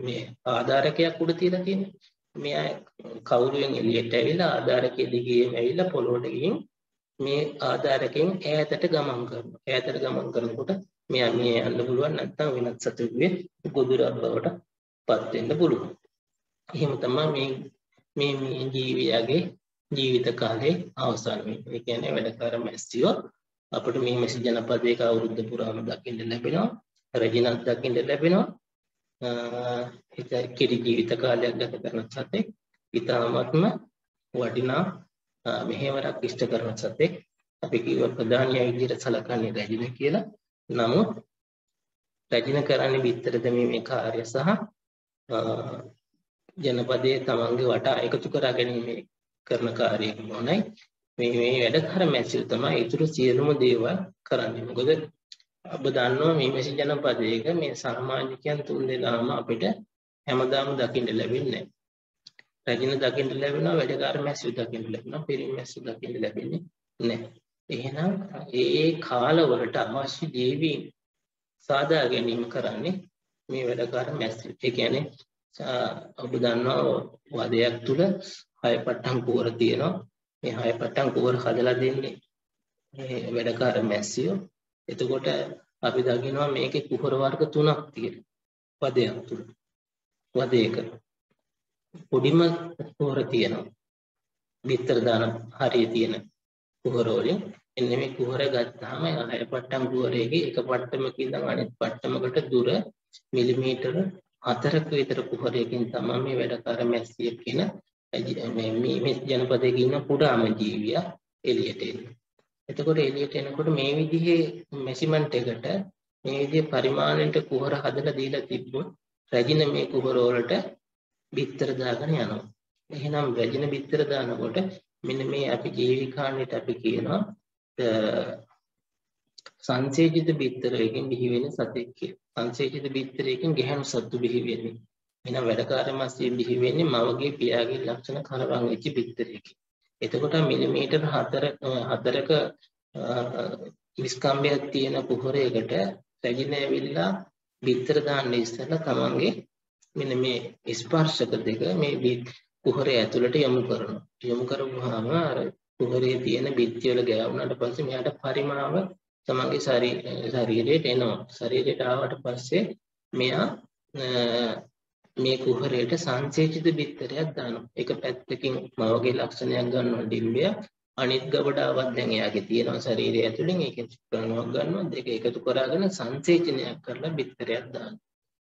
[SPEAKER 1] මේ ආධාරකයක් උඩ තියලා තියෙනවා. මෙයා කවුරුවෙන් එළියට ඇවිල්ලා ආධාරකයේ දිගින් ඇවිල්ලා පොළොවට ගිහින් මේ ආධාරකයෙන් ඈතට ගමන් කරනවා. ඈතට ගමන් කරනකොට මෙයා මේ යන්න පුළුවන් නැත්නම් වෙනත් සතුටුවේ ගොදුරක් බවට පත් වෙන්න පුළුවන්. එහෙම තමයි මේ ජීවියාගේ ජීවිත කාලේ අවසන් වෙන්නේ. ඒ කියන්නේ වැඩකාර මැස්සියෝ අපිට මීමැසි ජනපදයක අවුරුද්ද පුරාම දකින්න ලැබෙනවා. රජිනක් දකින්න ලැබෙනවා. ඒක කිරි ජීවිත කාලයක් ගත කරන සතෙක් ඉතාමත්ම වටිනා මෙහෙවරක් ඉෂ්ට කරන සතෙක්. අපි කියව ප්‍රධානිය විදිහට සලකන්නේ රජින කියලා. නමුත් රජින කරන්නේ විතර දැමීමේ කාර්ය සහ ජනපදයේ තමන්ගේ වටා එකතු කරා ගැනීම කරන කාර්යයක් මොනයි මේ වැඩකාර මැස්සියෝ තමයි ඊටු සියලුම දේවල් කරන්නේ. මොකද ඔබ දන්නවා මීමැසි ජනපදයක මේ සාමාජිකයන් තුන් දෙනාම අපිට හැමදාම දකින්න ලැබෙන්නේ නැහැ. රැජින දකින්න ලැබෙනවා, වැඩකාර මැස්සියෝ දකින්න ලැබෙනවා, පිරිමි මැස්සියෝ දකින්න ලැබෙන්නේ නැහැ. එහෙනම් ඒ කාලවලට අවශ්‍ය ජීවීන් සාදා ගැනීම කරන්නේ මේ වැඩකාර මැස්සියෝ. ඒ කියන්නේ ඔබ දන්නවා වදයක් තුල 6 පට්ටම් කුවර තියෙනවා. මේ 6 පට්ටම් කුවර හදලා දෙන්නේ මේ වැඩකාර මැස්සියෝ. එතකොට අපි දකිනවා මේකේ කුහර වර්ග 3ක් තියෙනවා වදයක් තුල. වදයක පොඩිම කුහර තියෙනවා. බිත්තර දාන හරිය තියෙන කුහර වලින් එන්න මේ කුහර ගත්තාම 6 පට්ටම් කුහරයේ එක පට්ටමක ඉඳන් අනිත් පට්ටමකට දුර මිලිමීටර 4ක විතර කුහරයකින් තමයි මේ වැඩකාර මැස්සිය කියන මේ ජනපදයේ ඉන්න කුඩාම ජීවියා එළියට එන්නේ. එතකොට එළියට එනකොට මේ විදිහේ මෙෂර්මන්ට් එකට මේ විදිහේ පරිමාණයට කුහර හදලා දීලා තිබ්බොත් රැජින මේ කුහර වලට බිත්තර දාගෙන යනවා. එහෙනම් රැජින බිත්තර දානකොට මෙන්න මේ අපි ජීවිකාණ්ඩයට අපි කියනවා සංසේචිත බිත්තරයකින් බිහි වෙන සතෙක් කියලා. සංසේචිත බිත්තරයකින් ගැහැණු සත්තු බිහි වෙන්නේ. එහෙනම් වැඩකාර මැස්සිය බිහි වෙන්නේ මවගේ පියාගේ ලක්ෂණ කලවම් වෙච්ච බිත්තරයකින්. එතකොට මිලිමීටර් 4ක විස්කම්බයක් තියෙන කුහරයකට රැජින ඇවිල්ලා බිත්තර දාන්න ඉස්සෙල්ලා තමන්ගේ මෙන්න මේ ස්පර්ශක දෙක මේ කුහරය ඇතුළට යොමු කරනවා. යොමු කරපුවාම අර කුහරයේ තියෙන බිත්ති වල ගෑවුනාට පස්සේ මෙයාට පරිමාව තමන්ගේ ශරීරයට එනවා. ශරීරයට ආවට පස්සේ මෙයා මේ කුහරයට සංසේචිත බිත්තරයක් දානවා. එක පැත්තකින් මවගේ ලක්ෂණයක් ගන්නවා ඩිම්බය. අනිත් ගබඩාවක් දැන් එයාගේ තියෙනවා ශරීරය ඇතුලෙන්. ඒකෙන් ප්‍රණවක් ගන්නවා. දෙක එකතු කරගෙන සංසේචනයක් කරලා බිත්තරයක් දානවා.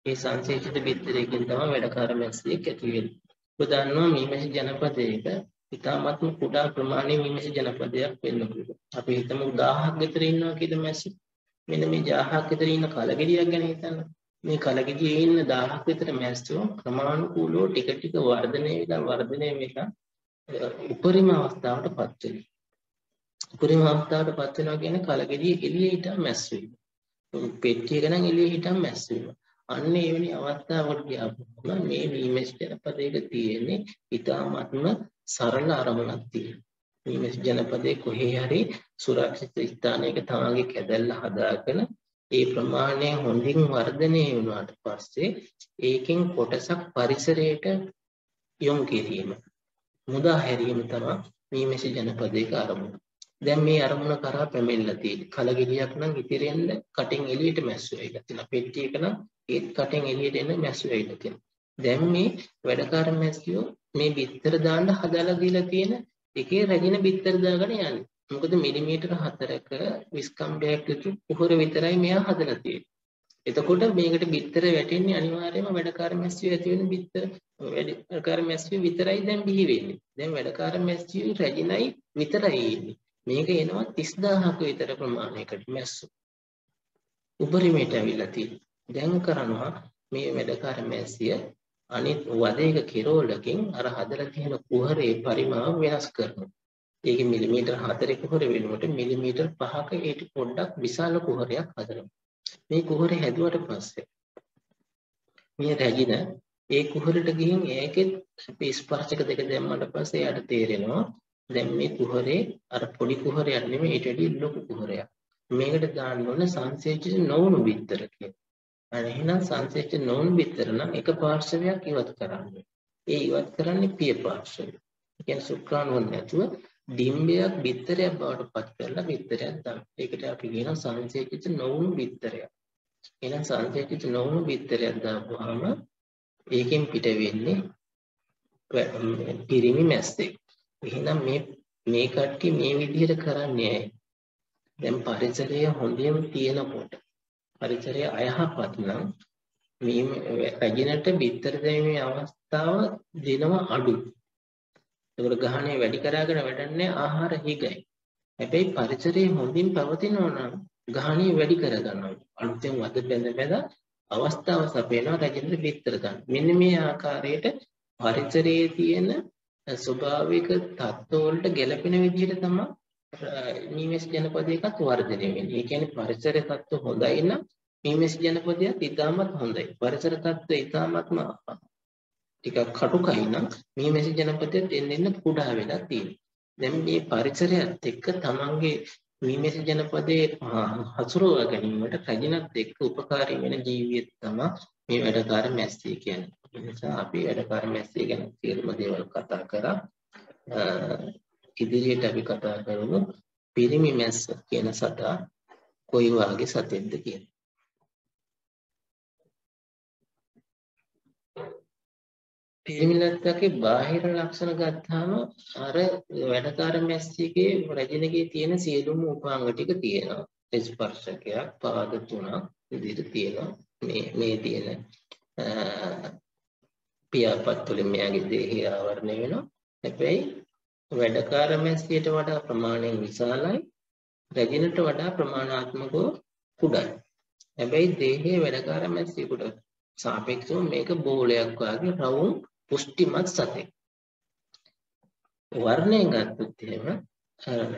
[SPEAKER 1] මේ සංසේචිත බිත්තරයකින් තමයි වැඩකාර මැස්සියෙක් ඇති වෙන්නේ. ඔබ දන්නවා මීමැසි ජනපදයක ඉතාමත්ම කුඩා ප්‍රමාණයේ මීමැසි ජනපදයක් වෙන්න පුළුවන්. අපි හිතමු 1000ක් විතර ඉන්නවා කියලා මැස්සි. මෙන්න මේ 1000ක් විතර ඉන්න කලගෙඩියක් ගැන හිතන්න. මේ කලගෙඩියේ ඉන්න 1000ක් විතර මැස්සෝ ක්‍රමානුකූලව ටික ටික වර්ධනය වෙලා උපරිම අවස්ථාවටපත් වෙනවා. උපරිම අවස්ථාවටපත් වෙනවා කියන්නේ කලගෙඩිය එළියේ හිටන් මැස්සු වෙනවා. පෙට්ටියක නම් එළියේ හිටන් මැස්සු වෙනවා. අන්න ඒ වෙනි අවස්ථාවකට ගියාම මේ මීමැසි ජනපදයක තියෙන්නේ ඉතාමත්ම සරල අරමුණක් තියෙනවා. මීමැසි ජනපදයේ කොහේ හරි සුරක්ෂිත ස්ථානයක තමන්ගේ කැදැල්ල හදාගෙන ඒ ප්‍රමාණය හොඳින් වර්ධනය වුණාට පස්සේ ඒකෙන් කොටසක් පරිසරයට යොමු කිරීම මුදා හැරීම තමයි මීමැසි ජනපදයක අරමුණ. දැන් මේ අරමුණ කරා පැමිණලා තියෙන්නේ කලගෙඩියක් නම් ඉතිරෙන්න කටින් එළියට මැස්සු වෙයිලා තියෙනවා. පෙට්ටියක නම් ඒත් කටින් එළියට එන මැස්සු වෙයිලා තියෙනවා. දැන් මේ වැඩකාර මැස්සියෝ මේ බිත්තර දාන්න හදලා දීලා තියෙන එකේ රැජින බිත්තර දාගෙන යන්නේ. මොකද මිලිමීටර 4ක විස්කම්බයක් යුතු කුහර විතරයි මෙයා හදලා තියෙන්නේ. එතකොට මේකට බිත්තර වැටෙන්නේ අනිවාර්යයෙන්ම වැඩකාර මැස්සියෝ ඇති වෙන බිත්තර වැඩකාර මැස්සියෝ විතරයි දැන් බිහි වෙන්නේ. දැන් වැඩකාර මැස්සියෝ රැජිනයි විතරයි ඉන්නේ. මේක එනවා 30000ක විතර ප්‍රමාණයකට මැස්සෝ. උපරිමයට ඇවිල්ලා තියෙනවා. දැන් කරනවා මේ වැඩකාර මැස්සිය අනිත් වදයක කිරෝලකින් අර හදලා තියෙන කුහරේ පරිමාව වෙනස් කරනවා. ඒක මිලිමීටර් 4 කුහර වෙනුවට මිලිමීටර් 5ක ඊට පොඩ්ඩක් විශාල කුහරයක් හදනවා. මේ කුහරේ හැදුවට පස්සේ මේ රැජින ඒ කුහරට ගිහින් ඒකෙත් ස්පර්ශක දෙක දැම්මට පස්සේ යාට තේරෙනවා දැන් මේ කුහරේ අර පොඩි කුහරයක් නෙමෙයි ඊට වඩා ලොකු කුහරයක්. මේකට දාන්න ඕන සංසේචිත නොවුණු බිත්තර කියලා. එහෙනම් සංසේචිත නොවුණු බිත්තර නම් එක පාර්ශවයක් ඉවත් කරන්න. ඒ ඉවත් කරන්නේ පිය පාර්ශවය. ඒ කියන්නේ ශුක්‍රාණු නැතුව ඩිම්බයක් බිත්තරයක් බවට පත් කරලා බිත්තරයක් දාන්න. ඒකට අපි කියනවා සංසේචිත නොවුණු බිත්තරයක්. එහෙනම් සංසේචිත නොවුණු බිත්තරයක් දාපුවාම ඒකෙන් පිට වෙන්නේ පිරිමි මැස්සෙක්. එහෙනම් මේ කට්ටිය මේ විදිහට කරන්නේ දැන් පරිසරය හොඳින් තියෙනකොට පරිසරය අයහපත් නම් මේ රැජිනට බිත්තර දැමීමේ අවස්ථාව දෙනවා අඩුයි. ඒකට ගහණය වැඩි කරාගෙන වැඩන්නේ ආහාර හිගයි. හැබැයි පරිසරය හොඳින් පවතිනවා නම් ගහණය වැඩි කරගන්නවා. අලුතෙන් වද බැඳ අවස්ථාව සපයනවා රැජිනට බිත්තර ගන්න. මෙන්න මේ ආකාරයට පරිසරයේ තියෙන ස්වභාවික තත්ත්ව වලට ගැළපෙන විදිහට තමයි මීමැසි ජනපදයකත් වර්ධනය වෙන්නේ. ඒ කියන්නේ පරිසර තත්ත්ව හොඳයි නම් මීමැසි ජනපදයත් ඉතාමත් හොඳයි. පරිසර තත්ත්ව ඉතාමත්ම ටිකක් කටුකයි නම් මීමැසි ජනපදයේ එන්න කුඩා වෙලා තියෙනවා. දැන් මේ පරිසරයත් එක්ක තමන්ගේ මීමැසි ජනපදයේ හසුරුවා ගැනීමට රැජිනත් එක්ක උපකාරී වෙන ජීවියෙක් තමයි මේ වැඩකාර මැස්සී කියන්නේ. ඒ නිසා අපි වැඩකාර මැස්සී ගැන සියලුම දේවල් කතා කරා. ඉදිරියට අපි කතා කරමු පිරිමි මැස්ස කියන සතා කොයි වගේ සතෙක්ද කියලා. පිරිමිලත්තගේ බාහිර ලක්ෂණ ගත්තාම අර වැඩකාර මැස්සියගේ රැජිනගේ තියෙන සියලුම උපාංග ටික තියෙනවා. ස්පර්ශකයක් පාද තුනක් විදිහට තියෙනවා. මේ තියෙන පියාපත් තුළින් මෙයාගේ දේහය ආවරණය වෙනවා. හැබැයි වැඩකාර මැස්සියට වඩා ප්‍රමාණයෙන් විශාලයි. රැජිනට වඩා ප්‍රමාණාත්මකව කුඩායි. හැබැයි දේහයේ වැඩකාර මැස්සියකට සාපේක්ෂව මේක බෝලයක් වගේ රවුම් පුෂ්ටිමත් සතෙක්. වර්ණයෙන් ගත්තොත් එහෙම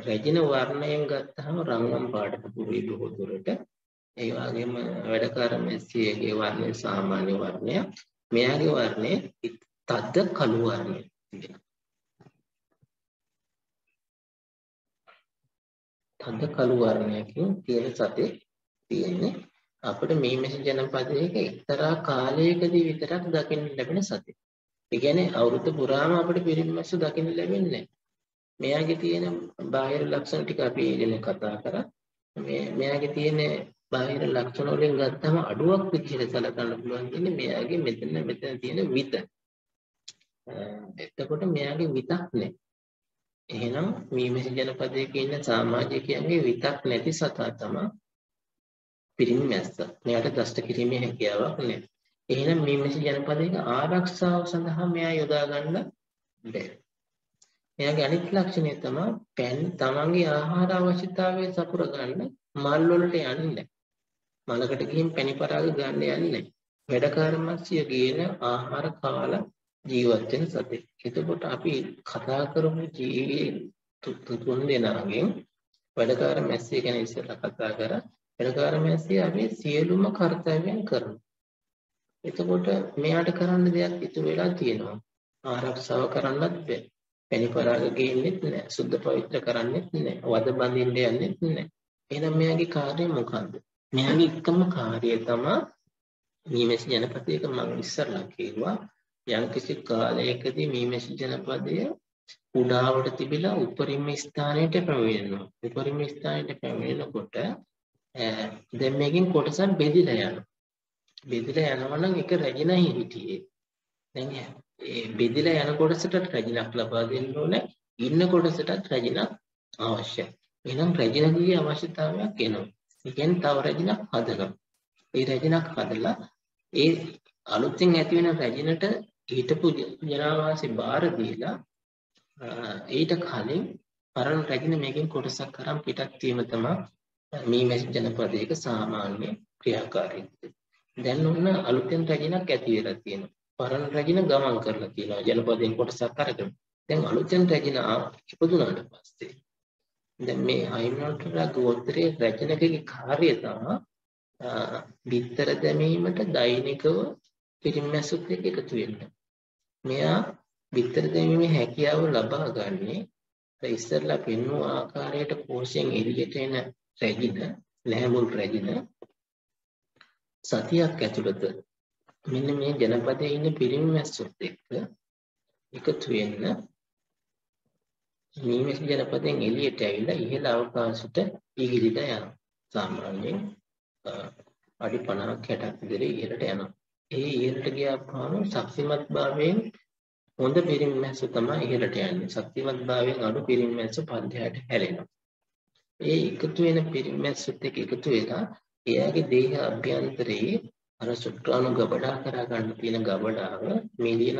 [SPEAKER 1] රැජින වර්ණයෙන් ගත්තාම රන්වන් පාටට පුරුයි බොහෝ දුරට. ඒ වගේම වැඩකාර මැස්සියගේ වර්ණය සාමාන්‍ය වර්ණය. මෙයාගේ වර්ණය තද කළු වර්ණය. තද කළු වර්ණයකින් තියෙන සතෙක් තියෙන්නේ අපිට මීමැසි ජනපදයක එක්තරා කාලයකදී විතරක් දකින්න ලැබෙන සතෙක්. ඒ කියන්නේ අවුරුදු පුරාම අපිට පිරිමි මැස්සු දකින්න ලැබෙන්නේ නැහැ. මෙයාගේ තියෙන බාහිර ලක්ෂණ ටික අපි ඉගෙන කතා කරා. මෙයාගේ තියෙන බාහිර ලක්ෂණ වලින් ගත්තම අඩුවක් විදිහට සලකන්න පුළුවන් ඉන්නේ මෙයාගේ මෙතන තියෙන විත. එතකොට මෙයාගේ විතක් නැහැ. එහෙනම් මීමැසි ජනපදයක ඉන්න සමාජිකයන්ගේ විතක් නැති සතා තමයි පිරිමි මැස්ස. මෙයාට දෂ්ට කිරීමේ හැකියාවක් නැහැ. එහෙනම් මීමැසි ජනපදයක ආරක්ෂාව සඳහා මෙයා යොදා ගන්න බැහැ. එයාගේ අනිත් ලක්ෂණය තමයි තමන්ගේ ආහාර අවශ්‍යතාවය සපුර ගන්න මල් වලට යන්නේ. මලකට ගිහින් පැණි පරාග ගන්න යන්නේ. වැඩකාර මත්ස්‍ය ගේන ආහාර කාලා ජීවත් වෙන සතෙක්. එතකොට අපි කතා කරමු ජීවී තුන් දෙනාගෙන් වැඩකාර මැස්සිය ගැන ඉස්සෙල්ලා කතා කරා. වැඩකාර මැස්සිය අපි සියලුම කර්තව්‍යයන් කරනවා. එතකොට මෙයාට කරන්න දෙයක් ඉතුරු වෙලා තියෙනවා. ආරක්ෂාව කරන්නත් බැහැ. පැණි පරාග ගේන්නෙත් නැහැ. සුද්ධ පවිත්‍ර කරන්නෙත් නැහැ. වද බඳින්න යන්නෙත් නැහැ. එහෙනම් මෙයාගේ කාර්යය මොකද්ද? මෙයාගේ එකම කාර්යය තමයි මීමැසි ජනපදයක මම ඉස්සරලා කිව්වා යම්කිසි කාලයකදී මීමැසි ජනපදය උඩාවට තිබිලා උපරිම ස්ථානයට පැමිණෙනවා. උපරිම ස්ථානයට පැමිණෙනකොට දැන් මේකෙන් කොටසක් බෙදිලා යනවා. බෙදිලා යනවා නම් එක රැජිනයි හිටියේ. දැන් ඒ බෙදිලා යන කොටසට රැජිනක් ලබා දෙන්න ඕනේ. ඉන්න කොටසටත් රැජිනක් අවශ්‍යයි. එහෙනම් රැජිනගේ අවශ්‍යතාවයක් එනවා. ඒ කියන්නේ තව රැජිනක් හදනවා. ඒ රැජිනක් හදලා ඒ අලුතෙන් ඇති වෙන රැජිනට හිටපු ජනාවාසී බාර දීලා ඊට කලින් පරණ රැජින මේකෙන් කොටසක් අරන් පිටත් වීම තමයි මීමැසි ජනපදයක සාමාන්‍ය ක්‍රියාකාරීත්වය. දැන් ඔන්න අලුතෙන් රැජිනක් ඇති වෙලා තියෙනවා. පරණ රැජින ගමන් කරලා තියෙනවා ජනපදයෙන් කොටසක් අරගෙන. දැන් අලුතෙන් රැජින ඉපදුනාට පස්සේ දැන් මේ හයිමනොටරා ගෝත්‍රයේ රැජිනකගේ කාර්යය තමයි බිත්තර දැමීමට දෛනිකව පිරිමැස්සුත් එක්ක එකතු වෙන්න. මෙයා බිත්තර දැමීමේ හැකියාව ලබා ගන්නේ ඉස්සරලා පෙන්වූ ආකාරයට කෝෂයෙන් එළියට එන රැජින, ලැබුල් රැජින සතියක් ඇතුළත මෙන්න මේ ජනපදයේ ඉන්න පිරිමැස්සුත් එක්ක එකතු වෙන්න මීමැසි ජනපදයෙන් එළියට ඇවිල්ලා ඉහළ අවකාශයට ඉහිලිලා යනවා. සාමාන්‍යයෙන් අඩි 50ක් 60ක් විතර ඉහළට යනවා. ඒ ඉහළට ගියාම ශක්තිමත් භාවයෙන් හොඳ පිරිමැස්ස තමයි ඉහළට යන්නේ. ශක්තිමත් භාවයෙන් අඩු පිරිමැස්ස පල්ලෙහාට හැලෙනවා. ඒ එකතු වෙන පිරිමැස්සත් එක්ක එකතු වෙලා එයාගේ දේහ අභ්‍යන්තරයේ අර සුක්‍රාණු ගබඩා කරා ගන්න තියෙන ගබඩාව මිලියන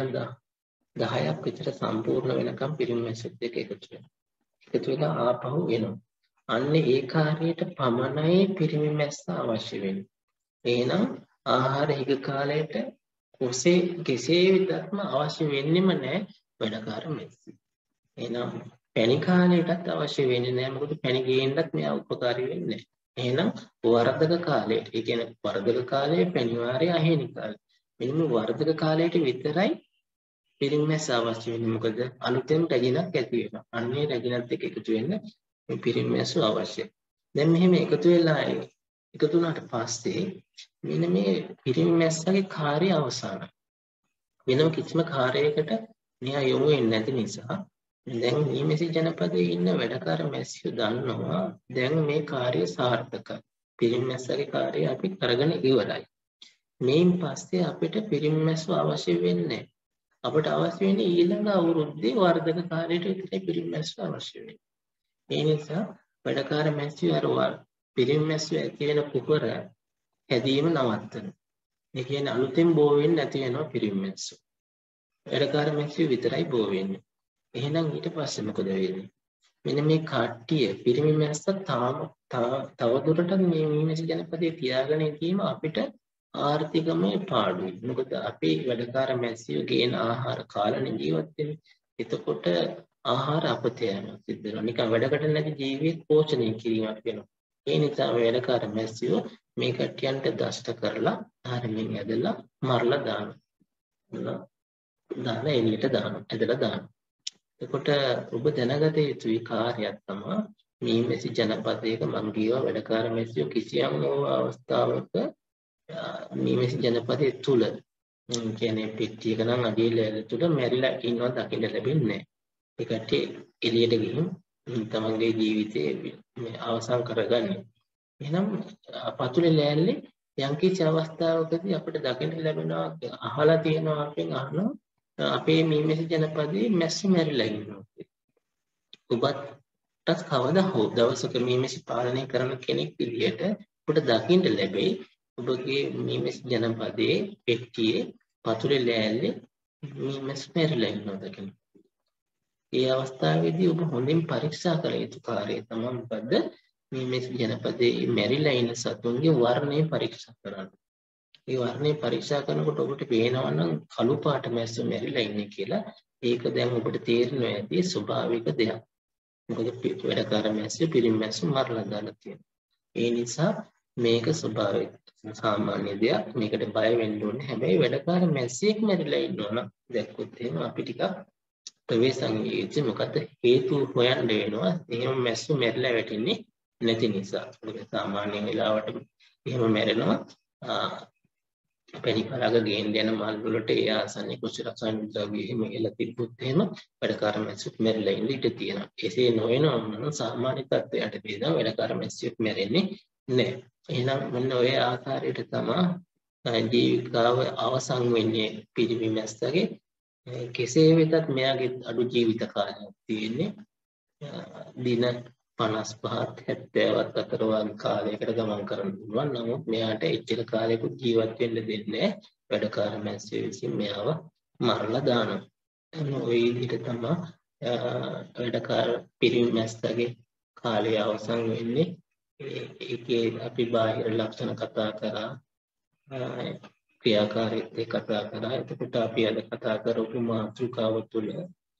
[SPEAKER 1] 10ක් විතර සම්පූර්ණ වෙනකම් පිරිමැස්සත් එක්ක එකතු වෙනවා. එකතු වෙලා ආපහු එනවා. අන්න ඒ කාර්යයට පමණයි පිරිමි මැස්ස අවශ්‍ය වෙන්නේ. එහෙනම් ආහාර හිග කාලයට කෙසේ විතරක්ම අවශ්‍ය වෙන්නෙම නැහැ වැඩකාර මැස්ස. එහෙනම් පැණි කාලයටත් අවශ්‍ය වෙන්නේ නැහැ. මොකද පැණි ගේන්නත් මෙයා උපකාරී වෙන්නේ නැහැ. එහෙනම් වර්ධක කාලයට, ඒ කියන්නේ වර්ධක කාලයේ පැණි වාරයේ අහේනි කාලය. මෙන්න වර්ධක කාලයට විතරයි පිරිමැස්ස අවශ්‍ය වෙන්නේ මොකද? අලුතෙන් රැජිනක් ඇති වෙනවා. අන්නේ රැජිනත් එක්ක එකතු වෙන්න මේ පිරිමැස්ස අවශ්‍යයි. දැන් මෙහෙම එකතු වෙලා එකතු වුණාට පස්සේ මෙන්න මේ පිරිමැස්සගේ කාර්යය අවසానයි. වෙනම කිසිම කාර්යයකට මෙයා යොමු වෙන්නේ නැති නිසා දැන් මීමැසි ජනපදයේ ඉන්න වැඩකාර මැස්සියෝ දන්නවා දැන් මේ කාර්යය සාර්ථකයි. පිරිමැස්සගේ කාර්යය අපි කරගෙන ඉවරයි. මේන් පස්සේ අපිට පිරිමැස්සෝ අවශ්‍ය වෙන්නේ අපට අවශ්‍ය වෙන්නේ ඊළඟ අවුරුද්දේ වර්ධක කාර්යයට විතරයි පිරිමැස්සෝ අවශ්‍ය වෙන්නේ. ඒ නිසා වැඩකාර මැස්සියෝ අර පිරිමැස්සෝ ඇති වෙන කුහර හැදීම නවත්තනවා. ඒ කියන්නේ අලුතෙන් බෝ වෙන්නේ නැති වෙනවා පිරිමැස්සෝ. වැඩකාර මැස්සියෝ විතරයි බෝ වෙන්නේ. එහෙනම් ඊට පස්සේ මොකද වෙන්නේ? මෙන්න මේ කට්ටිය පිරිමි මැස්ස තවදුරටත් මේ මීමැසි ජනපදයේ තියාගෙන ඉඳීම අපිට ආර්ථිකමය පාඩුයි. මොකද අපි වැඩකාර මැස්සියෝ ගේන ආහාර කාලනේ ජීවත් වෙන්නේ. එතකොට ආහාර අපතේ යනවා සිද්ධ වෙනවා. නිකන් වැඩකට නැති ජීවිත පෝෂණය කිරීමක් වෙනවා. ඒ නිසා වැඩකාර මැස්සියෝ මේ කට්ටියන්ට දෂ්ට කරලා ආරමින් ඇදලා මරලා දානවා. දාලා එළියට දානවා. ඇදලා දානවා. එතකොට ඔබ දැනගත යුතුයි කාර්යයක් තමයි මීමැසි ජනපදයක මං කියවා වැඩකාර මැස්සියෝ කිසියම් අවස්ථාවක මීමැසි ජනපදයේ තුල කියන්නේ පිටියක නම් අඩිය ලෑල්ල තුල මැරිලා ඉන්නවා දකින්න ලැබෙන්නේ නැහැ. ඒ කට්ටිය එළියට ගිහින් තමන්ගේ ජීවිතේ අවසන් කරගන්නේ. එහෙනම් පතුලේ ලෑල්ලේ යම්කිසි අවස්ථාවකදී අපිට දකින්න ලැබෙනවා අහලා තියෙනවා අපෙන් අහනවා අපේ මීමැසි ජනපදයේ මැස්සු මැරිලා ඉන්නවා. ඔබට කවදා හෝ දවසක මීමැසි පාලනය කරන කෙනෙක් විදියට ඔබට දකින්න ලැබෙයි ඔබගේ මීමැසි ජනපදයේ පෙට්ටියේ පතුලේ ලෑල්ලේ මීමැස්සු මැරිලා ඉන්නවා දකින්න. ඒ අවස්ථාවේදී ඔබ හොඳින් පරීක්ෂා කළ යුතු කාර්යය තමයි මොකද්ද? මීමැසි ජනපදයේ මැරිලා ඉන්න සතුන්ගේ වර්ණය පරීක්ෂා කරන්න. ඒ වර්ණය පරීක්ෂා කරනකොට ඔබට පේනවා නම් කළු පාට මැස්සෝ මැරිලා ඉන්නේ කියලා. ඒක දැන් ඔබට තේරෙනවා ඇති ස්වභාවික දෙයක්. මොකද වැඩකාර මැස්සෝ පිරිමි මැස්සෝ මරලා දාලා තියෙනවා. ඒ නිසා මේක ස්වභාවික සාමාන්‍ය දෙයක්. මේකට බය වෙන්න ඕනේ. හැබැයි වැඩකාර මැස්සෙක් මැරිලා ඉන්නවා නම් දැක්කොත් එහෙම අපි ටිකක් ප්‍රවේශම් මොකද හේතු හොයන්න වෙනවා. එහෙම මැස්සෝ මැරිලා වැටෙන්නේ නැති නිසා. මොකද සාමාන්‍ය වෙලාවට එහෙම මැරෙනවා පෙනිපරාග ගේන්න යන මල් වලට ඒ ආසන්නේ කුෂි රසායන ද්‍රව්‍ය එහෙම එලා තිබ්බොත් එහෙම වැඩකාර මැස්සුත් මැරිලා ඉන්න ඉඩ තියෙනවා. එසේ නොවනවා නම් සාමාන්‍ය තත්ත්වයට බෙදා වැඩකාර මැස්සුත් මැරෙන්නේ නැහැ. එහෙනම් මොන ඔය ආකාරයට තමයි ජීවිකාව අවසන් වෙන්නේ පිරිමි මැස්සගේ. කෙසේ වෙතත් මෙයාගේ අඩු ජීවිත කාලයක් තියෙන්නේ. දින 55ත් 70ත් අතර වගේ කාලයකට ගමන් කරන්න පුළුවන්. නමුත් මෙයාට එච්චර කාලයකට ජීවත් වෙන්න දෙන්නේ වැඩකාර මැස්සියෝ විසින් මෙයාව මරලා දානවා. ඔය විදිහට තමයි වැඩකාර පිරිමි මැස්සගේ කාලය අවසන් වෙන්නේ. ඒකේ අපි බාහිර ලක්ෂණ කතා කරා, ක්‍රියාකාරීත්වය කතා කරා. එතකොට අපි අද කතා කරපු මාතෘකාව තුළ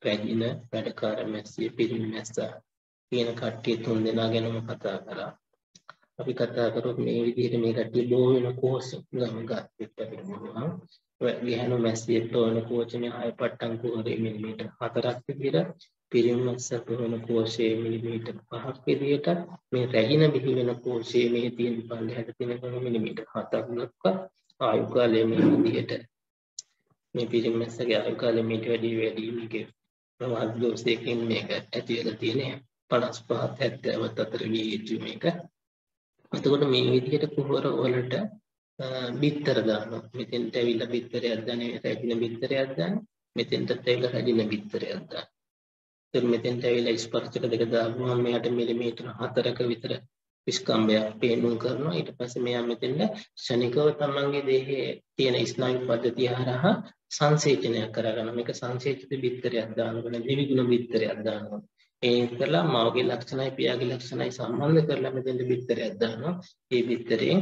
[SPEAKER 1] රැජින වැඩකාර මැස්සිය පිරිමි මැස්සා කියන කට්ටිය තුන් දෙනා ගැනම කතා කරා. අපි කතා කරොත් මේ විදිහට මේ කට්ටිය බෝ වෙන කෝෂ ගම ගත්තත් අපිට පුළුවන්. ගැහණු මැස්සියට තෝරන කෝෂනේ 6 පට්ටම් කුහරේ මිලිමීටර් 4ක් විදිහට, පිරිමි මැස්සට තෝරන කෝෂයේ මිලිමීටර් 5ක් විදිහට, මේ රැජින බිහි වෙන කෝෂයේ මේ තියෙන පල්ලෙහාට තියෙන මිලිමීටර් 7ක් දක්වා ආයු කාලය මේ විදිහට. මේ පිරිමි මැස්සගේ ආයු කාලය මීට වැඩි මේකේ ප්‍රමාද දෝෂයකින් මේක ඇති වෙලා තියෙන්නේ. 55 70 අතර විය යුතු මේක. එතකොට මේ විදිහට කුහර වලට බිත්තර දානවා. මෙතෙන්ට ඇවිල්ලා බිත්තරයක් දාන්නේ, රැජින බිත්තරයක් දාන්නේ. මෙතෙන්ට ඇවිල්ලා රැජින බිත්තරයක් දාන්නේ. එතකොට මෙතෙන්ට ඇවිල්ලා ස්පර්ශක දෙක දාගුවම මෙයාට මිලිමීටර් 4ක විතර විස්කම්බයක් පේනුම් කරනවා. ඊට පස්සේ මෙයා මෙතෙන්ට ශනිකව තමන්ගේ දේහයේ තියෙන ස්නායු පද්ධතිය හරහා සංසේචනයක් කරගන්න. මේක සංසේචිත බිත්තරයක් දානවා. දෙවිගුණ බිත්තරයක් දානවා. ඒ කරලා මාගේ ලක්ෂණයි පියාගේ ලක්ෂණයි සම්බන්ධ කරලා මෙතෙන්ට බිත්තරයක් දානවා. මේ බිත්තරයෙන්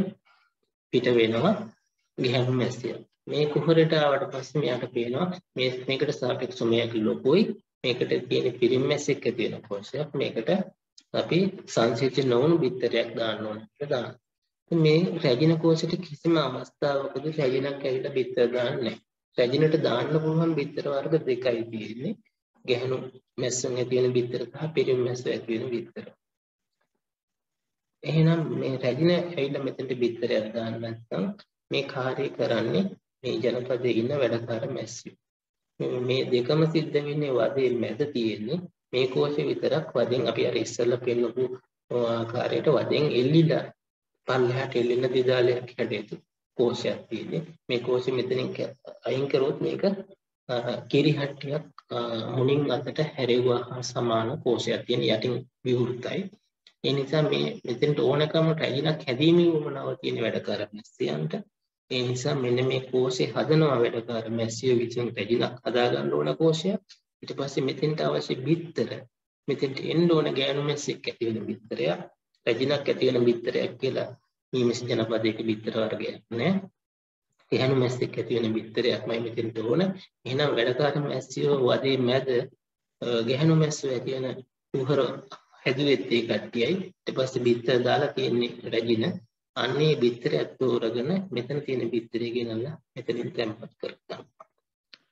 [SPEAKER 1] පිට වෙනවා ගැහණු මැස්සිය. මේ කුහරට ආවට පස්සේ මෙයාට පේනවා මේකට සාපේක්ෂව මේක ලොකුයි. මේකට තියෙන පිරිමි මැස්සෙක් තියෙන කොටසක්. මේකට අපි සංසේචන නොවුණු බිත්තරයක් දාන්න ඕන කියලා දානවා. මේ රැජින කෝෂයට කිසිම අවස්ථාවකදී රැජිනක් ඇවිල්ලා බිත්තර දාන්නේ නැහැ. රැජිනට දාන්න පුළුවන් බිත්තර වර්ග දෙකයි තියෙන්නේ. ගැහණු මැස්සන් ඇති වෙන බිත්තර සහ පිරිමි මැස්ස ඇති වෙන බිත්තර. එහෙනම් මේ රැජින ඇවිල්ලා මෙතනට බිත්තරයක් දාන්න නැත්නම් මේ කාර්යය කරන්නේ මේ ජනපදයේ ඉන්න වැඩකාර මැස්සියෝ. මේ දෙකම සිද්ධ වෙන්නේ වදේ මැද තියෙන්නේ මේ කෝෂය විතරක් වදෙන් අපි අර ඉස්සෙල්ලා පෙන්නපු ආකාරයට වදෙන් එල්ලිලා පල්ලෙහාට එල්ලෙන දිදාලයක් හැදෙතු කෝෂයක් තියෙන්නේ. මේ කෝෂෙ මෙතනින් අයින් කරොත් මේක කිරිහට්ටියක් මුණින් අතට හැරෙවුවා හා සමාන කෝෂයක් තියෙන යටින් විවෘතයි. ඒ නිසා මේ මෙතෙන්ට ඕනකම රැජිනක් හැදීමේ උවමනාව තියෙන වැඩකාර මැස්සියන්ට. ඒ නිසා මෙන්න මේ කෝෂේ හදනවා වැඩකාර මැස්සියෝ විසින් රැජිනක් හදා ගන්න ඕන කෝෂයක්. ඊට පස්සේ මෙතෙන්ට අවශ්‍ය බිත්තර මෙතෙන්ට එන්න ඕන ගෑනු මැස්සෙක් ඇති වෙන බිත්තරයක්. රැජිනක් ඇති වෙන බිත්තරයක් කියලා මීමැසි ජනපදයක බිත්තර වර්ගයක් නෑ. ගෑනු මැස්සෙක් ඇති වෙන බිත්තරයක්මයි මෙතෙන්ට ඕන. එහෙනම් වැඩකාර මැස්සියෝ වදේ මැද ගෑනු මැස්සෝ ඇති වෙන උහර හැදුවෙත් ඒ කට්ටියයි. ඊට පස්සේ බිත්තර දාලා තියෙන්නේ රැජින. අන්නේ බිත්තරයක් තෝරගෙන මෙතන තියෙන බිත්තරය ගෙනල්ලා මෙතනින් තැම්පත් කරගන්න.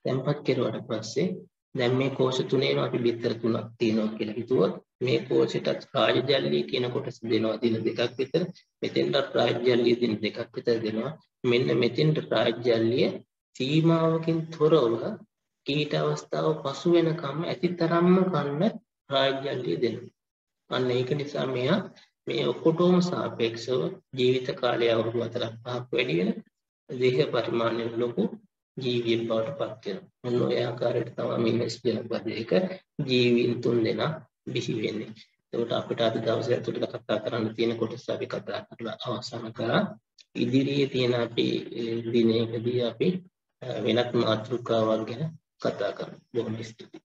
[SPEAKER 1] තැම්පත් කෙරුවට පස්සේ දැන් මේ කෝෂ තුනේම අපි බිත්තර තුනක් තියෙනවා කියලා හිතුවොත් මේ කෝෂෙටත් රාජජල්ලී කියන කොටස දෙනවා දින දෙකක් විතර. මෙතෙන්ට රාජජල්ලී දින දෙකක් විතර දෙනවා. මෙන්න මෙතෙන්ට රාජජල්ලිය සීමාවකින් තොරව කීට අවස්ථාව පසු වෙනකම් ඇතිතරම්ම කන්න රාජජල්ලිය දෙනවා. අන්න ඒක නිසා මෙයා මේ ඔක්කොටම සාපේක්ෂව ජීවිත කාලය අවුරුදු 4-5ක් වැඩි වෙන දේහ පරිමාණයෙන් ලොකු ජීවියෙක් බවට පත් වෙනවා. මොන ඔය ආකාරයට තමයි මේ මැස් ජනපදයක ජීවීන් 3 දෙනා බිහි වෙන්නේ. ඒකට අපිට අද දවසේ ඇතුළත කතා කරන්න තියෙන කොටස අපි කතා කරලා අවසන් කරා. ඉදිරියේ තියෙන අපි දිනයකදී අපි වෙනත් මාතෘකාවක් ගැන කතා කරමු. බොහොම ස්තුතියි.